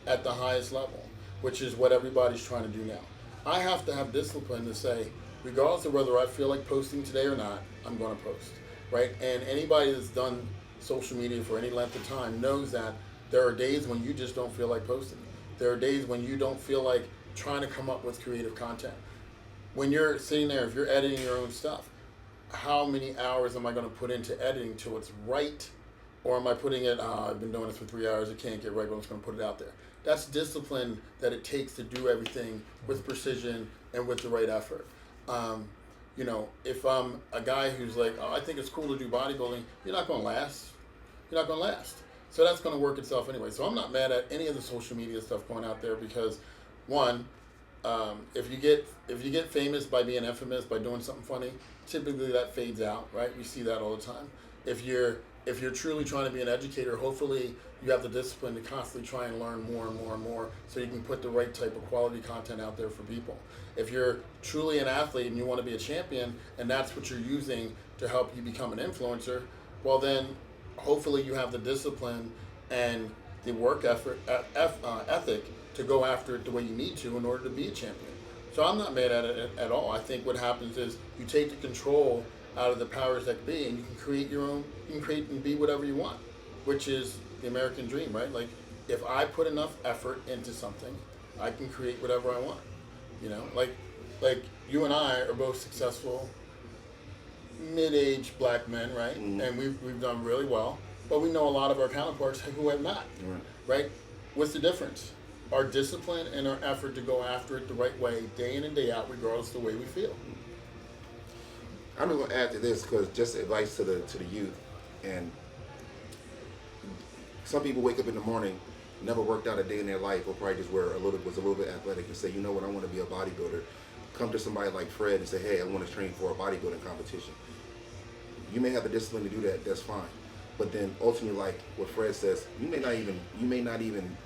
at the highest level, which is what everybody's trying to do now, I have to have discipline to say, regardless of whether I feel like posting today or not, I'm going to post, right? And anybody that's done social media for any length of time knows that there are days when you just don't feel like posting. There are days when you don't feel like trying to come up with creative content. When you're sitting there, if you're editing your own stuff, how many hours am I going to put into editing till it's right? Or am I putting it, I've been doing this for 3 hours, it can't get right, but I'm just going to put it out there. That's discipline that it takes to do everything with precision and with the right effort. You know, if I'm a guy who's like, oh, I think it's cool to do bodybuilding, you're not going to last. You're not going to last. So that's going to work itself anyway. So I'm not mad at any of the social media stuff going out there because, one, if you get famous by being infamous by doing something funny, typically that fades out, right? We see that all the time. If you're truly trying to be an educator, hopefully you have the discipline to constantly try and learn more and more and more, so you can put the right type of quality content out there for people. If you're truly an athlete and you want to be a champion, and that's what you're using to help you become an influencer, well then, hopefully you have the discipline and the work ethic to go after it the way you need to in order to be a champion. So I'm not mad at it at all. I think what happens is you take the control out of the powers that be, and you can create your own. You can create and be whatever you want, which is the American dream, right? Like, if I put enough effort into something, I can create whatever I want. You know, like you and I are both successful, mid-aged black men, right? Mm-hmm. And we've done really well, but we know a lot of our counterparts who have not, right? What's the difference? Our discipline and our effort to go after it the right way, day in and day out, regardless of the way we feel. I'm just going to add to this, because just advice to the youth. And some people wake up in the morning, never worked out a day in their life, or probably just was a little bit athletic, and say, you know what, I want to be a bodybuilder. Come to somebody like Fred and say, hey, I want to train for a bodybuilding competition. You may have the discipline to do that. That's fine. But then ultimately, like what Fred says, you may not even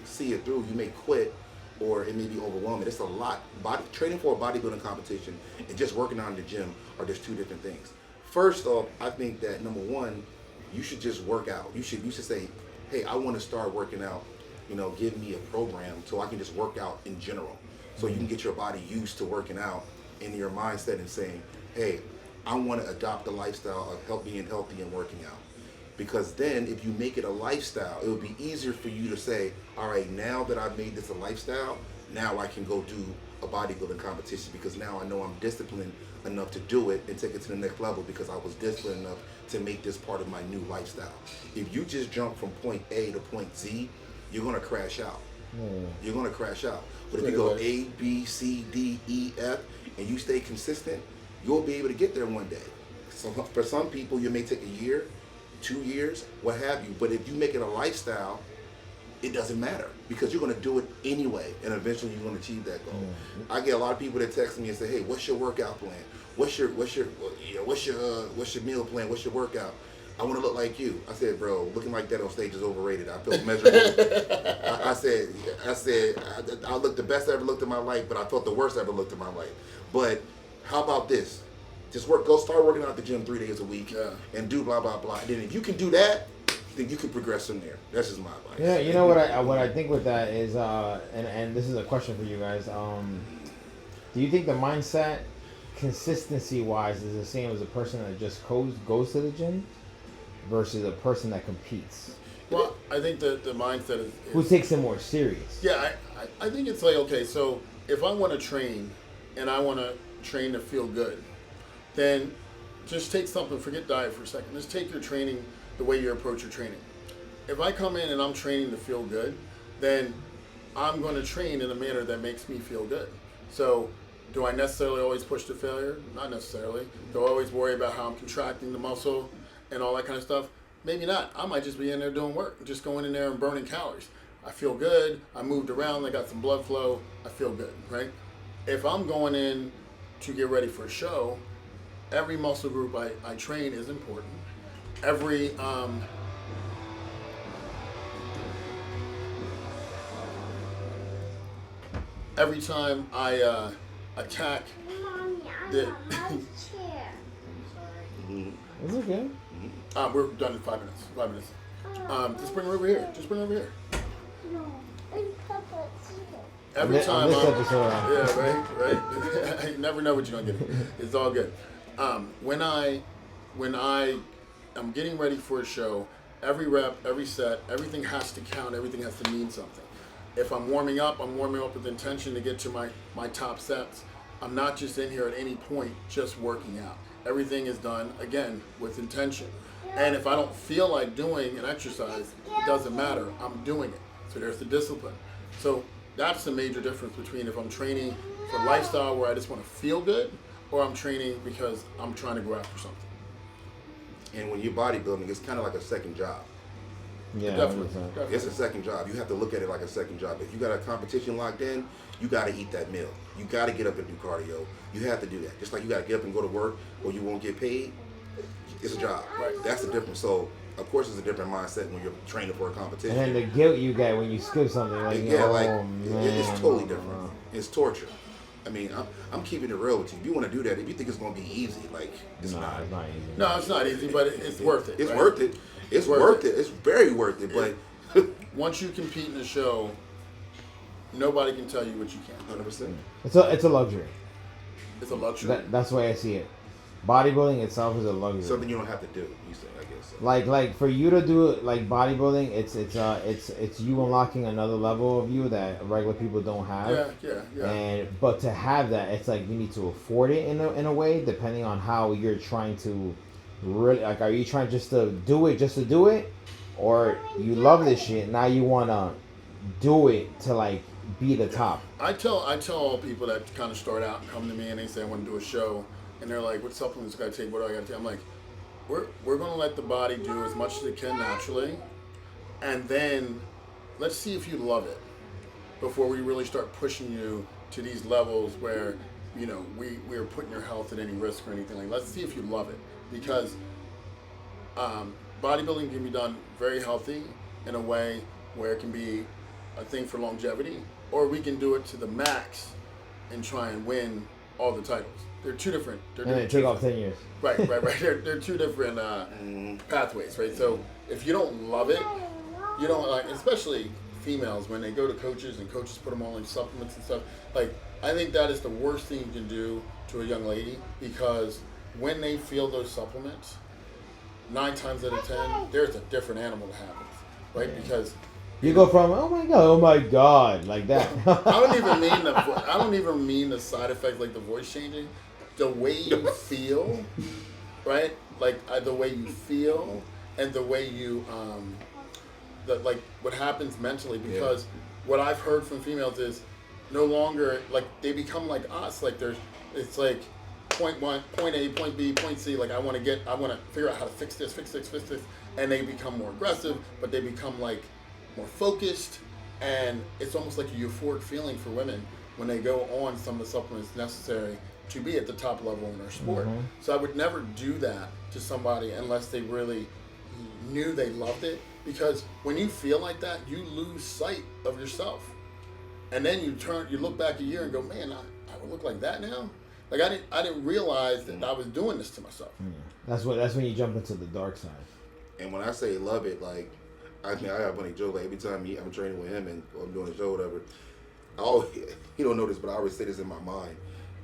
see it through. You may quit, or it may be overwhelming. It's a lot. Training for a bodybuilding competition and just working out in the gym are just two different things. First off, I think that number one, you should just work out. You should say, hey, I want to start working out. You know, give me a program so I can just work out in general. So you can get your body used to working out in your mindset and saying, hey, I want to adopt the lifestyle of being healthy and working out. Because then if you make it a lifestyle, it would be easier for you to say, all right, now that I've made this a lifestyle, now I can go do a bodybuilding competition, because now I know I'm disciplined enough to do it and take it to the next level because I was disciplined enough to make this part of my new lifestyle. If you just jump from point A to point Z, you're going to crash out. You're going to crash out. But if you go A, B, C, D, E, F, and you stay consistent, you'll be able to get there one day. So for some people, it may take a year, 2 years, what have you. But if you make it a lifestyle, it doesn't matter, because you're going to do it anyway, and eventually you're going to achieve that goal. I get a lot of people that text me and say, hey, what's your workout plan? What's your meal plan? What's your workout? I want to look like you. I said, bro, looking like that on stage is overrated. I felt miserable. I said, I looked the best I ever looked in my life, but I felt the worst I ever looked in my life. But how about this? Just go start working out at the gym 3 days a week, and do blah, blah, blah. And then if you can do that, then you can progress from there. That's just my advice. Yeah, you know what I think with that is, and this is a question for you guys. Do you think the mindset, consistency-wise, is the same as a person that just goes to the gym versus a person that competes? Well, I think the mindset is who takes it more serious. Yeah, I think it's like, okay, so if I want to train and I want to train to feel good, then just take something, forget diet for a second. Just take your training the way you approach your training. If I come in and I'm training to feel good, then I'm going to train in a manner that makes me feel good. So do I necessarily always push to failure? Not necessarily. Do I always worry about how I'm contracting the muscle and all that kind of stuff? Maybe not. I might just be in there doing work, just going in there and burning calories. I feel good. I moved around. I got some blood flow. I feel good, right? If I'm going in to get ready for a show, every muscle group I train is important. Every time I attack the It's okay. we're done in 5 minutes. 5 minutes. Just bring her over here. Every time yeah, right. You never know what you're gonna get. It's all good. When I am getting ready for a show, every rep, every set, everything has to count. Everything has to mean something. If I'm warming up with intention to get to my top sets. I'm not just in here at any point just working out. Everything is done, again, with intention. And if I don't feel like doing an exercise, it doesn't matter. I'm doing it. So there's the discipline. So that's the major difference between if I'm training for lifestyle where I just want to feel good, or I'm training because I'm trying to go after something. And when you're bodybuilding, it's kind of like a second job. Yeah, Definitely. 100%. Definitely. It's a second job. You have to look at it like a second job. If you got a competition locked in, you got to eat that meal. You got to get up and do cardio. You have to do that. Just like you got to get up and go to work or you won't get paid. It's a job. Right. That's the difference. So, of course, it's a different mindset when you're training for a competition. And then the guilt you get when you skip something, like, Yeah, oh, like man. it's totally different. It's torture. I mean, I'm keeping it real with you. If you want to do that, if you think it's going to be easy, like it's not. It's not easy. No, it's not easy, but it's worth it. It's right? worth it. It's worth it. It's very worth it. But Once you compete in a show, nobody can tell you what you can't. 100%. It's a luxury. It's a luxury. That's the way I see it. Bodybuilding itself is a luxury. Something you don't have to do. You say, I guess. Like for you to do it like bodybuilding, it's you unlocking another level of you that regular people don't have. Yeah. And but to have that, it's like you need to afford it in a way, depending on how you're trying to really like. Are you trying just to do it, or you love this shit now you wanna do it to like be the top? I tell people that kind of start out and come to me and they say I want to do a show, and they're like, "What supplements do I take? What do I got to take?" I'm like, We're going to let the body do as much as it can naturally, and then let's see if you love it before we really start pushing you to these levels where, you know, we are putting your health at any risk or anything. Like, let's see if you love it, because bodybuilding can be done very healthy in a way where it can be a thing for longevity, or we can do it to the max and try and win all the titles. They're two different. And then take off 10 years. Right. They're two different pathways, right? So if you don't love it, you don't like, especially females when they go to coaches and coaches put them on like supplements and stuff. Like, I think that is the worst thing you can do to a young lady, because when they feel those supplements, 9 times out of 10, there's a different animal that happens, right? Because you go from oh my god like that. I don't even mean the side effects like the voice changing. The way you feel, right? Like the way you feel and the way you like what happens mentally. Because what I've heard from females is no longer like they become like us. Like it's like point one, point A, point B, point C. Like I want to figure out how to fix this, and they become more aggressive, but they become like more focused, and it's almost like a euphoric feeling for women when they go on some of the supplements necessary to be at the top level in their sport. Mm-hmm. So I would never do that to somebody unless they really knew they loved it, because when you feel like that, you lose sight of yourself, and then you look back a year and go, man, I would look like that now. Like I didn't realize that I was doing this to myself. That's when you jump into the dark side. And when I say love it, like I have a funny joke. Like every time I'm training with him and I'm doing a show, or whatever, he don't know this, but I always say this in my mind.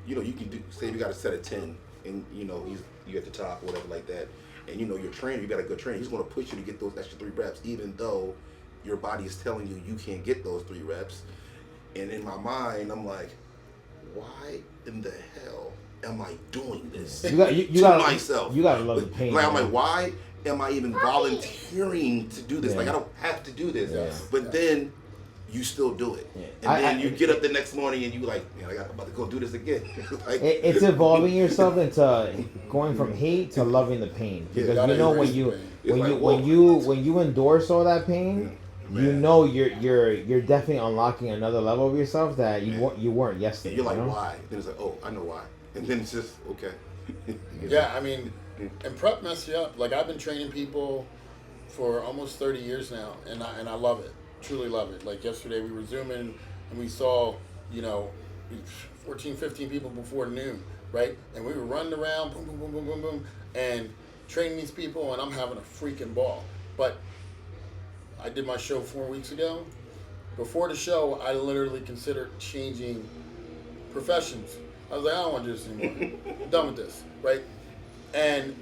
You know, you can say you got a set of 10, and you know you at the top or whatever like that, and you know your trainer, you got a good trainer. He's going to push you to get those extra 3 reps, even though your body is telling you can't get those 3 reps. And in my mind, I'm like, why in the hell am I doing this to myself? You gotta love the pain. Like I'm like, why am I even volunteering to do this? Yeah. Like I don't have to do this, Yeah. but then you still do it, Yeah. and then you get up the next morning and you like, man, I'm about to go do this again. Like, It's evolving yourself into going from hate to loving the pain, because you know when you endorse all that pain, you know you're definitely unlocking another level of yourself that you weren't yesterday. and you're like, you know? why? Then it's like, oh, I know why, and then it's just okay. Yeah, I mean, and prep messes you up. Like I've been training people for almost 30 years now, and I love it. Truly love it. Like yesterday we were Zooming and we saw, 14, 15 people before noon, right? And we were running around, boom, boom, boom, boom, boom, boom, and training these people, and I'm having a freaking ball. But I did my show 4 weeks ago. Before the show, I literally considered changing professions. I was like, I don't want to do this anymore. I'm done with this, right? And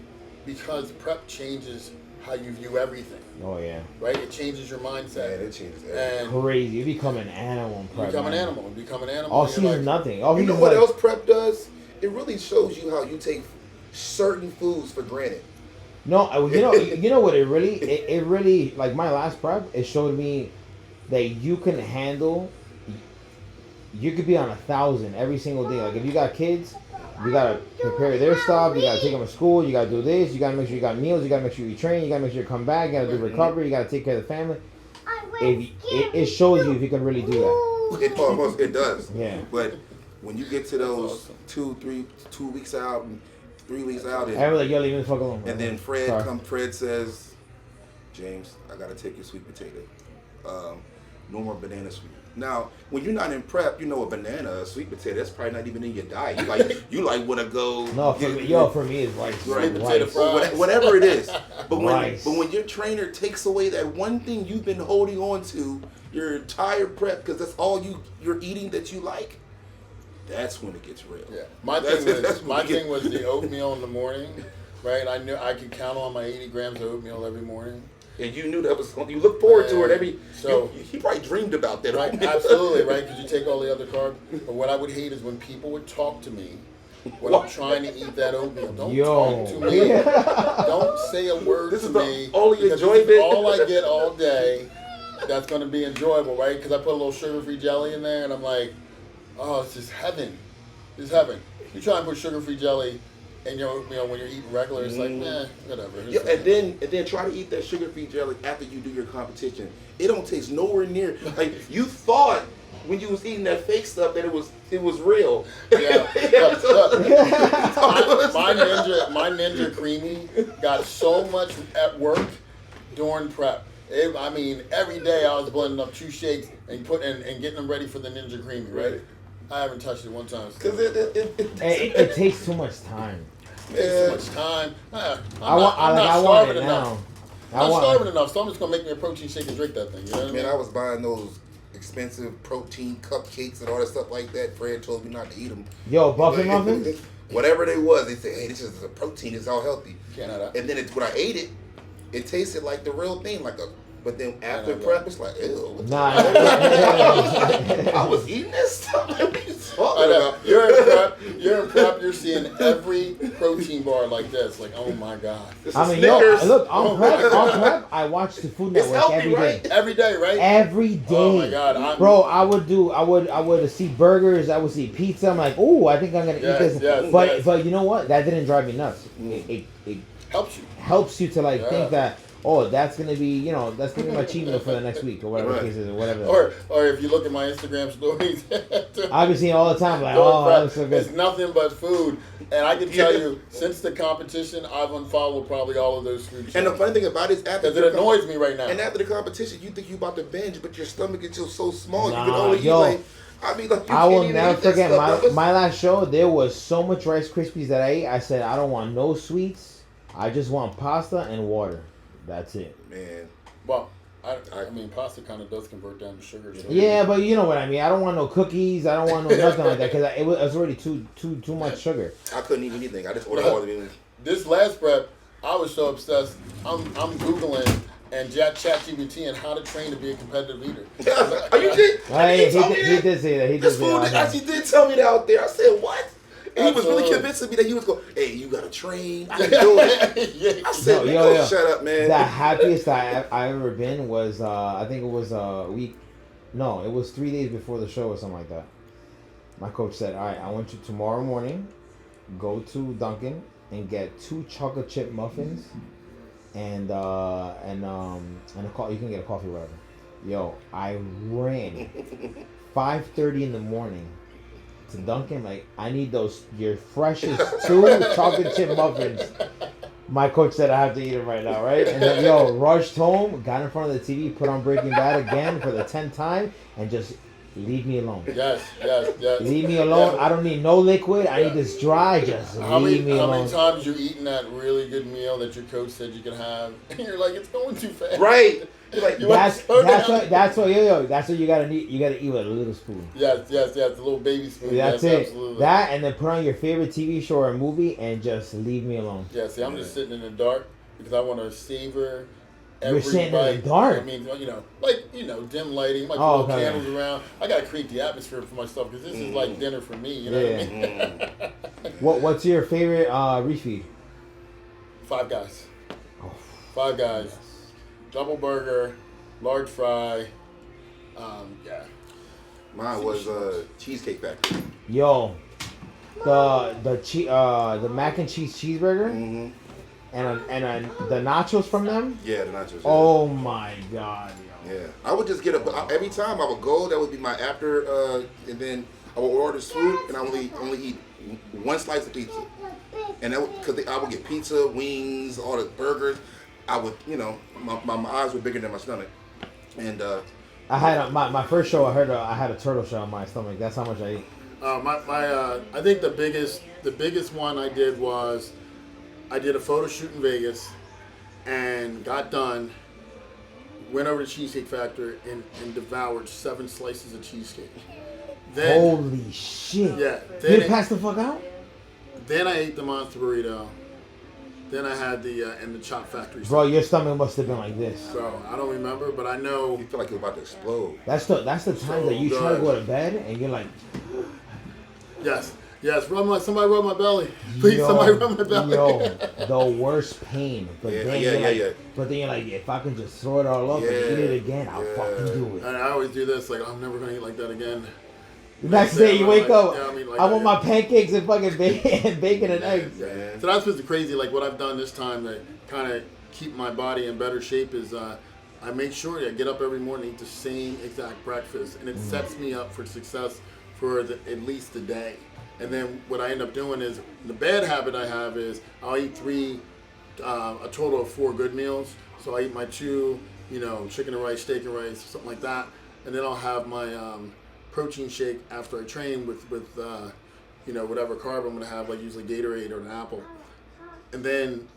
because prep changes how you view everything. Oh yeah. Right? It changes your mindset. Yeah, it changes everything. And Crazy. You become an animal in prep. you become an man. animal. You become an animal. All and you're season like, nothing. All You know season what like, else prep does? It really shows you how you take certain foods for granted. No, you know what it really like my last prep, it showed me that you can handle, you could be on 1,000 every single day. Like if you got kids, You gotta prepare their stuff. You gotta take them to school. You gotta do this. You gotta make sure you got meals. You gotta make sure you train. You gotta make sure you come back. You gotta do recovery. You gotta take care of the family. It shows you if you can really do that. It does. Yeah. But when you get to those 2 weeks out and 3 weeks out, and, I was like, yo, leave me the fuck alone. and then Fred says, James, I gotta take your sweet potato. No more banana sweet. Now, when you're not in prep, you know a banana, a sweet potato, that's probably not even in your diet. You want to go. No, for me it's rice. Right, rice. Whatever it is. But Rice. when your trainer takes away that one thing you've been holding on to your entire prep, because that's all you're eating that you like, that's when it gets real. Yeah. My thing was the oatmeal in the morning, right? I knew I could count on my 80 grams of oatmeal every morning. And you knew that was something. You look forward to it So he probably dreamed about that. Right, absolutely, right? Because you take all the other carbs. But what I would hate is when people would talk to me when I'm trying to eat that oatmeal. Don't talk to me. Don't say a word to me. Only enjoyment. This is all I get all day. That's going to be enjoyable, right? Because I put a little sugar-free jelly in there, and I'm like, oh, it's just heaven. It's heaven. You try and put sugar-free jelly in your oatmeal when you're eating regular, it's like, whatever. Yeah, and then try to eat that sugar-free jelly after you do your competition. It don't taste nowhere near like you thought when you was eating that fake stuff that it was real. Yeah. My Ninja Creamy got so much at work during prep. Every day I was blending up 2 shakes and getting them ready for the Ninja Creamy, right? I haven't touched it one time. Because it takes too much time. It takes too much time. I'm I not want starving it enough. now. I'm not starving enough, so I'm just going to make me a protein shake and drink that thing. You know what I mean? Man, I was buying those expensive protein cupcakes and all that stuff like that. Fred told me not to eat them. Yo, Buffalo muffins? Whatever they was, they said, hey, this is a protein. It's all healthy. Can't have that. And then when I ate it, it tasted like the real thing, but then after prep, it's like, ew. Nah. I was eating this stuff. What are you talking about? You're in prep. You're seeing every protein bar like this. Like, oh my god. Look, on prep, I watch the Food It's Network healthy, every day. right? Every day, right? Every day. Oh my god, bro! I would see burgers. I would see pizza. I'm like, oh, I think I'm gonna eat this. But you know what? That didn't drive me nuts. It helps you to think that. Oh, that's gonna be that's gonna be my cheat meal for the next week or whatever the case is or whatever. Or if you look at my Instagram stories, I've been seeing all the time like, oh, that was so good. It's nothing but food, and I can tell you, since the competition, I've unfollowed probably all of those food. And the funny thing about it is, because it annoys me right now. And after the competition, you think you about to binge, but your stomach is just so small you can only eat I will never forget my last show. There was so much Rice Krispies that I ate. I said I don't want no sweets. I just want pasta and water. That's it. Man. Well, I mean, pasta kind of does convert down to sugar. So yeah, but you know what I mean. I don't want no cookies. I don't want no nothing like that because it was already too much sugar. I couldn't eat anything. I just ordered all of it. This last prep, I was so obsessed. I'm Googling and ChatGPT and how to train to be a competitive eater. Are you did? He did say that. He did say that. Actually did tell me that out there. I said, what? And he was really convincing me that he was going, hey, you got to train. I can do it. I said, yo, shut up, man. The happiest I've ever been was, I think it was a week. No, it was 3 days before the show or something like that. My coach said, all right, I want you tomorrow morning, go to Dunkin' and get 2 chocolate chip muffins and you can get a coffee or whatever. Yo, I ran 5:30 in the morning to Dunkin', like, I need your freshest 2 chocolate chip muffins. My coach said I have to eat them right now, right? And then, rushed home, got in front of the TV, put on Breaking Bad again for the 10th time, and just leave me alone. Yes. Leave me alone. I don't need no liquid. I need this dry. Just leave me alone. How many times you eaten that really good meal that your coach said you could have, and you're like, it's going too fast. Right. Like, that's what you gotta eat. You gotta eat with a little spoon. Yes, the little baby spoon. That's yes, it. Absolutely. That and then put on your favorite TV show or movie and just leave me alone. Yeah, see, I'm just sitting in the dark because I want to savor every You're sitting bite. in the dark. I mean, dim lighting, like little candles around. I gotta create the atmosphere for myself because this is like dinner for me. You know what I mean? What's your favorite refeed? Five Guys. Oh, Five Guys. Yes. Double burger, large fry. Mine was Cheesecake Factory. Yo, the mac and cheese cheeseburger Mm-hmm. and the nachos from them. Yeah, the nachos. Yeah. Oh my god, yo. Yeah, I would just get every time I would go. That would be my after, and then I would order this food, and I would only eat one slice of pizza, and that because I would get pizza, wings, all the burgers. I would, my eyes were bigger than my stomach, and I had my first show. I had a turtle shell on my stomach. That's how much I ate. I think the biggest one I did was I did a photo shoot in Vegas, and got done. Went over to Cheesecake Factory and devoured 7 slices of cheesecake. Then, holy shit! Yeah. Did it pass the fuck out? Then I ate the monster burrito. Then I had the Chop Factory. Bro, your stomach must have been like this. Bro, I don't remember, but I know. you feel like you're about to explode. That's the time that you try to go to bed and you're like, Yes, somebody rub my belly. Please, somebody rub my belly. Yo, the worst pain. But Yeah, then yeah, you're yeah, like, yeah. But then you're like, if I can just throw it all up and eat it again, I'll fucking do it. And I always do this, like, I'm never gonna eat like that again. The next day you wake up, like I want my pancakes and fucking bacon and eggs. Yeah. So that's what's crazy. Like what I've done this time to kind of keep my body in better shape is I make sure that I get up every morning and eat the same exact breakfast, and it sets me up for success for at least the day. And then what I end up doing is the bad habit I have is I'll eat a total of 4 good meals. So I eat my 2, chicken and rice, steak and rice, something like that, and then I'll have my protein shake after I train with whatever carb I'm gonna have, like usually Gatorade or an apple, and then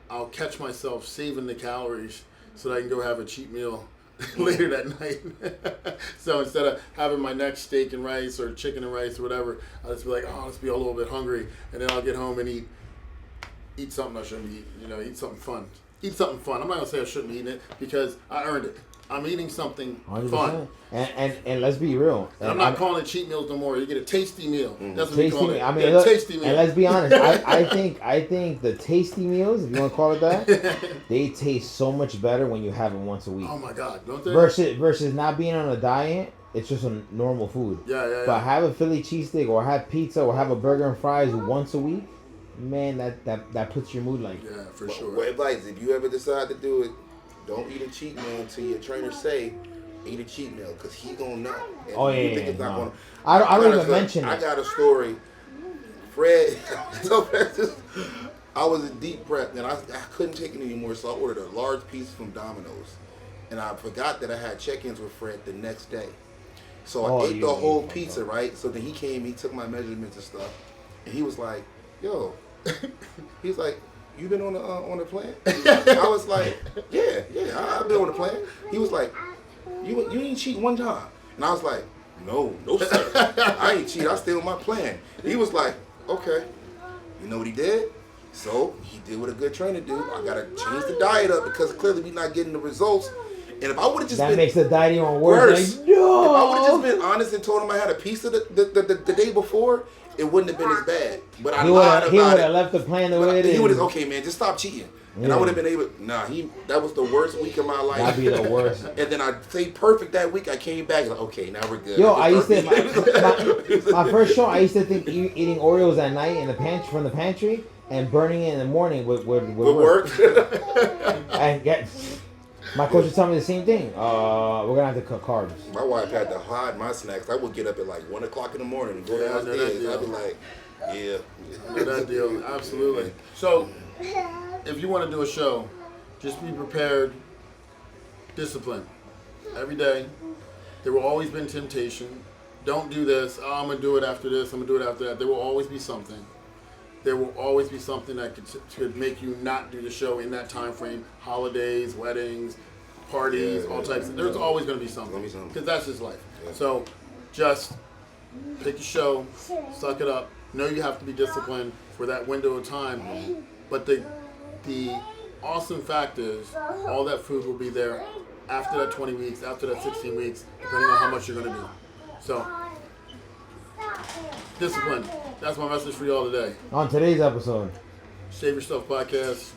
I'll catch myself saving the calories so that I can go have a cheat meal later that night. So instead of having my next steak and rice or chicken and rice or whatever, I'll just be like, oh, let's be a little bit hungry, and then I'll get home and eat something I shouldn't be eating. Eat something fun. Eat something fun. I'm not gonna say I shouldn't be eating it because I earned it. I'm eating something 100%. fun. And let's be real. And I'm not calling it cheat meals no more. You get a tasty meal. That's what tasty we call it. I mean, look, tasty meal. And let's be honest. I think the tasty meals, if you want to call it that, they taste so much better when you have it once a week. Oh my God, don't they? Versus not being on a diet, it's just a normal food. Yeah. But have a Philly cheesesteak or have pizza or have a burger and fries once a week, man, that puts your mood like. Yeah, for sure. Well, advice: if you ever decide to do it, don't eat a cheat meal until your trainer say eat a cheat meal, because he gonna know. And Oh you yeah, think it's not no. gonna, I don't even mention it. I got a story. Fred, I was in deep prep and I couldn't take it anymore, so I ordered a large piece from Domino's, and I forgot that I had check-ins with Fred the next day. So I ate the whole pizza, right? So then he came, he took my measurements and stuff, and he was like, "Yo," he's like, "You been on the plan?" I was like, "Yeah, I've been on the plan." He was like, "You ain't cheat one time," and I was like, "No, sir, I ain't cheat. I stay on my plan." He was like, "Okay." You know what he did? So he did what a good trainer do. I gotta change the diet up because clearly we not getting the results. And if I would have just makes the diet even worse. Like, no. If I would have just been honest and told him I had a pizza the day before, it wouldn't have been as bad. But I lied about it. He would have left the plan the way it is. He would have, okay, man, just stop cheating. And I would have been able. That was the worst week of my life. That'd be the worst. And then I stayed perfect that week. I came back like, okay, now we're good. Yo, I used to my first show. I used to think eating Oreos at night in the pantry from the pantry and burning it in the morning would work. And my coach would tell me the same thing. We're gonna have to cut carbs. My wife had to hide my snacks. I would get up at like 1 o'clock in the morning and go downstairs. I'd be like, yeah. I know that deal. Absolutely. So, if you want to do a show, just be prepared. Discipline. Every day. There will always be temptation. Don't do this. Oh, I'm going to do it after this. I'm going to do it after that. There will always be something. There will always be something that could make you not do the show in that time frame. Holidays, weddings, parties, all types. There's always going to be something. Because that's just life. Yeah. So just pick a show, suck it up. Know you have to be disciplined for that window of time. But the awesome fact is all that food will be there after that 20 weeks, after that 16 weeks, depending on how much you're going to do. So, discipline. That's my message for y'all today. On today's episode, Save Yourself Podcast.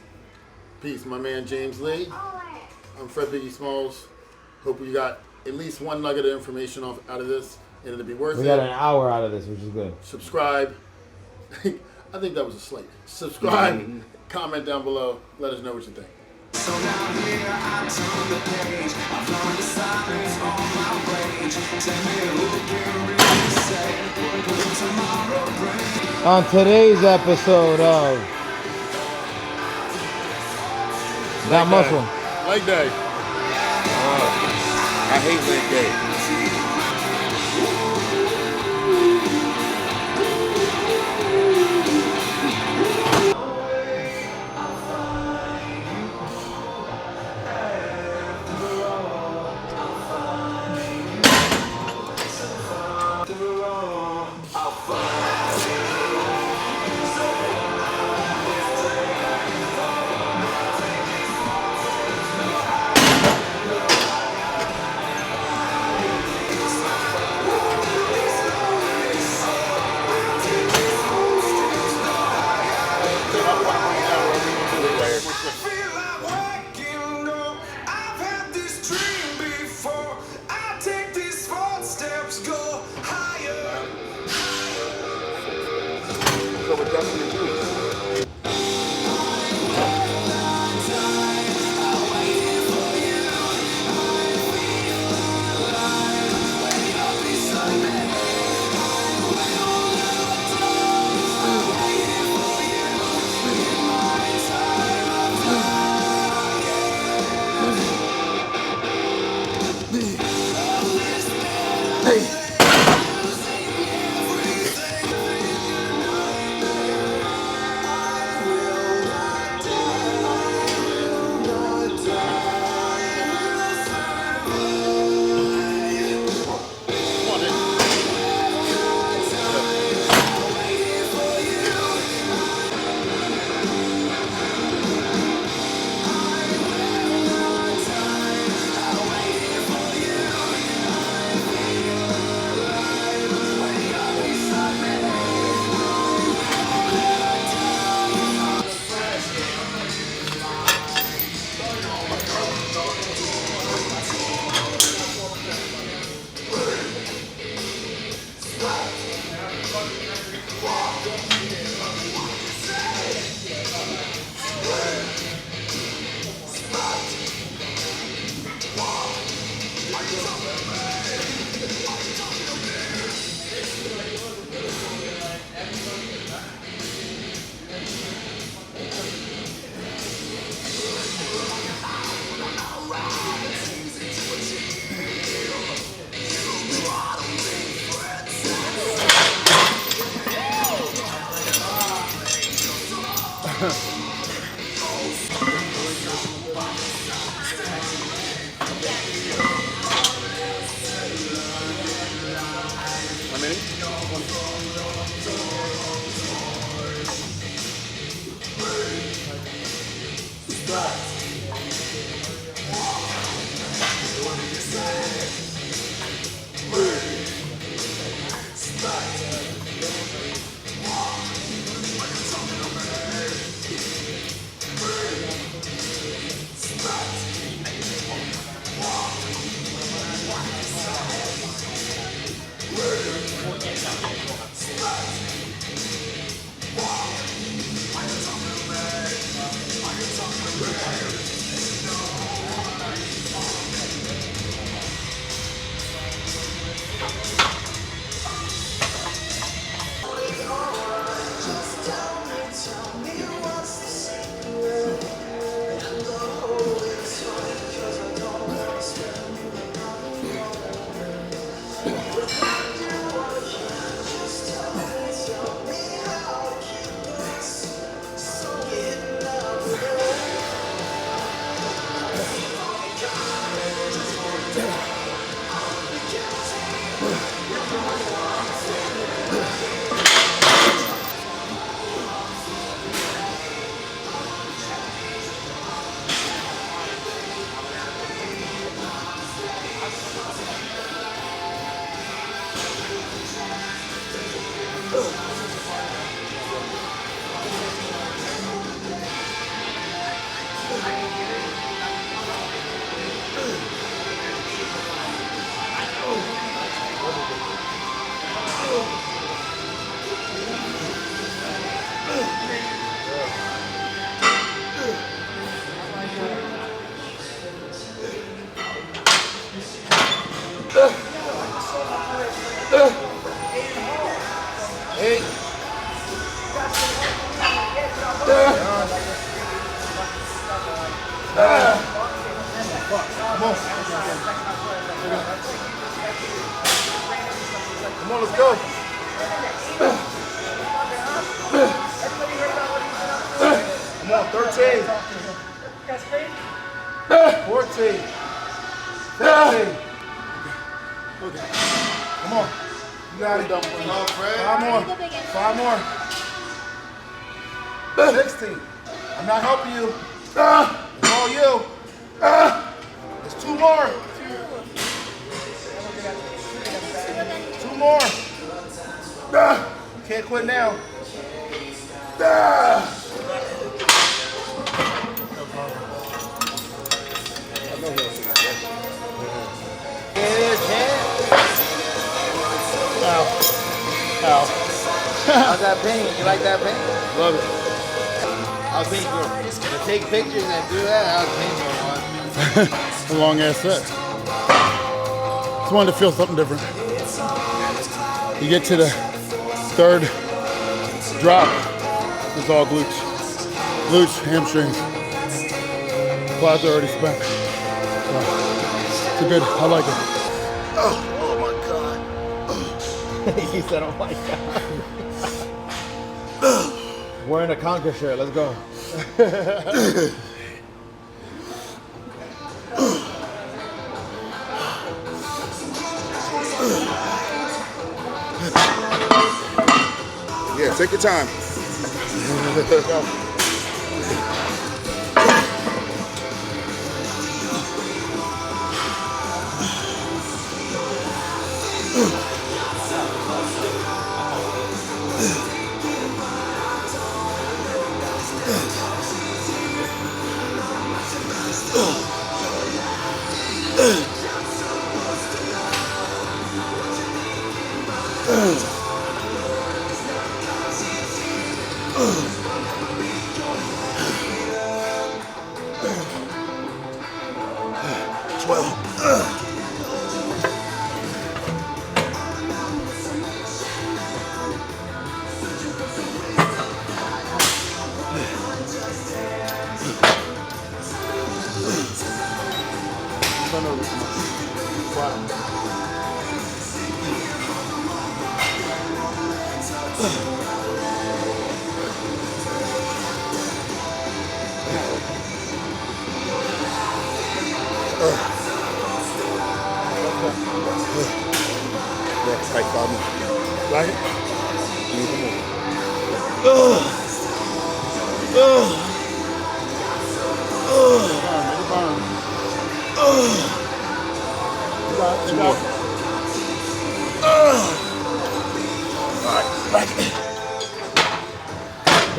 Peace, my man James Lee. I'm Fred Biggie Smalls. Hope you got at least one nugget of information out of this, and it'll be worth it. We got an hour out of this, which is good. Subscribe, I think that was a slate. Subscribe, comment down below. Let us know what you think. So now here I turn the page. I've learned to silence all my rage. Tell me who can really say what will tomorrow bring? On today's episode of Got Muscle. Leg day. I hate leg day. Feel like waking up. I've had this dream before. I take these footsteps, go higher. So with Dustin and Juice. How many? 14. 14. 15. Okay. Come on. You got it. Come on, Fred. 5 more. 5 more. 16. I'm not helping you. It's all you. There's 2 more. 2 more. You can't quit now. How's that paint? You like that paint? Love it. How's paint going? To take pictures and do that, how's paint going? A long ass set. Just wanted to feel something different. You get to the 3rd drop, it's all glutes. Glutes, hamstrings. Quads are already spent. So, it's a good, I like it. Oh my God. He said, oh my God. Wearing a Conquer shirt, let's go. Yeah, take your time. Turn over. Quad. Yeah, like 5 more. Like it?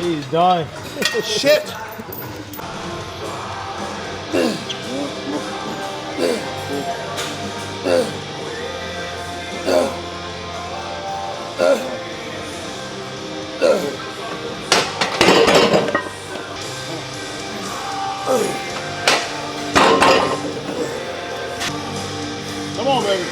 He's done. Shit. Come on, baby.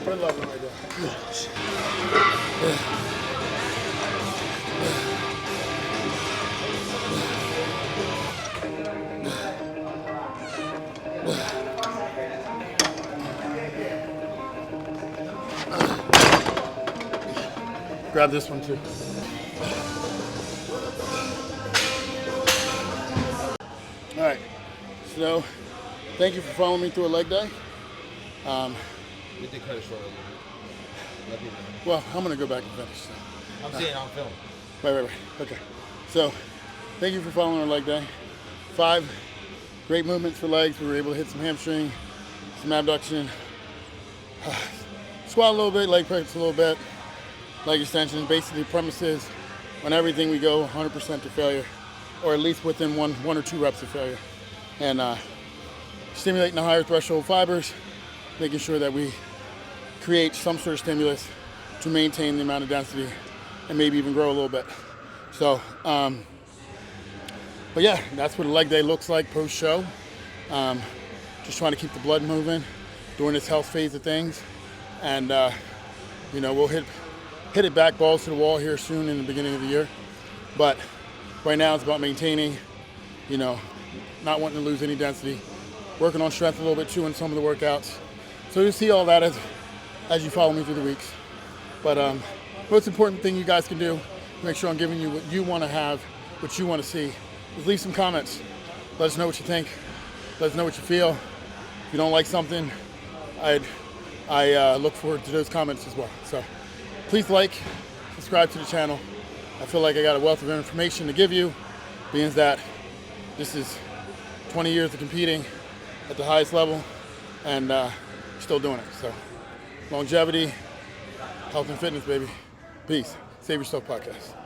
Good luck right there. Grab this one too. All right, so thank you for following me through a leg day. We did cut it short a little bit. Well, I'm gonna go back and finish. I'm seeing it on film. Right. Okay. So, thank you for following our leg day. 5 great movements for legs. We were able to hit some hamstring, some abduction, squat a little bit, leg press a little bit, leg extension. Basically, the premise is on everything we go 100% to failure, or at least within one or 2 reps of failure. And stimulating the higher threshold fibers, making sure that we create some sort of stimulus to maintain the amount of density and maybe even grow a little bit. So, but yeah, that's what a leg day looks like post-show. Just trying to keep the blood moving during this health phase of things. And, we'll hit it back balls to the wall here soon in the beginning of the year. But Right now it's about maintaining, you know, not wanting to lose any density, working on strength a little bit too in some of the workouts. So you'll see all that as you follow me through the weeks. But most important thing you guys can do, make sure I'm giving you what you want to have, what you want to see, is leave some comments. Let us know what you think. Let us know what you feel. If you don't like something, I look forward to those comments as well. So please like, subscribe to the channel. I feel like I got a wealth of information to give you, being that this is 20 years of competing at the highest level and still doing it. So longevity, health and fitness, baby. Peace. Save Yourself Podcast.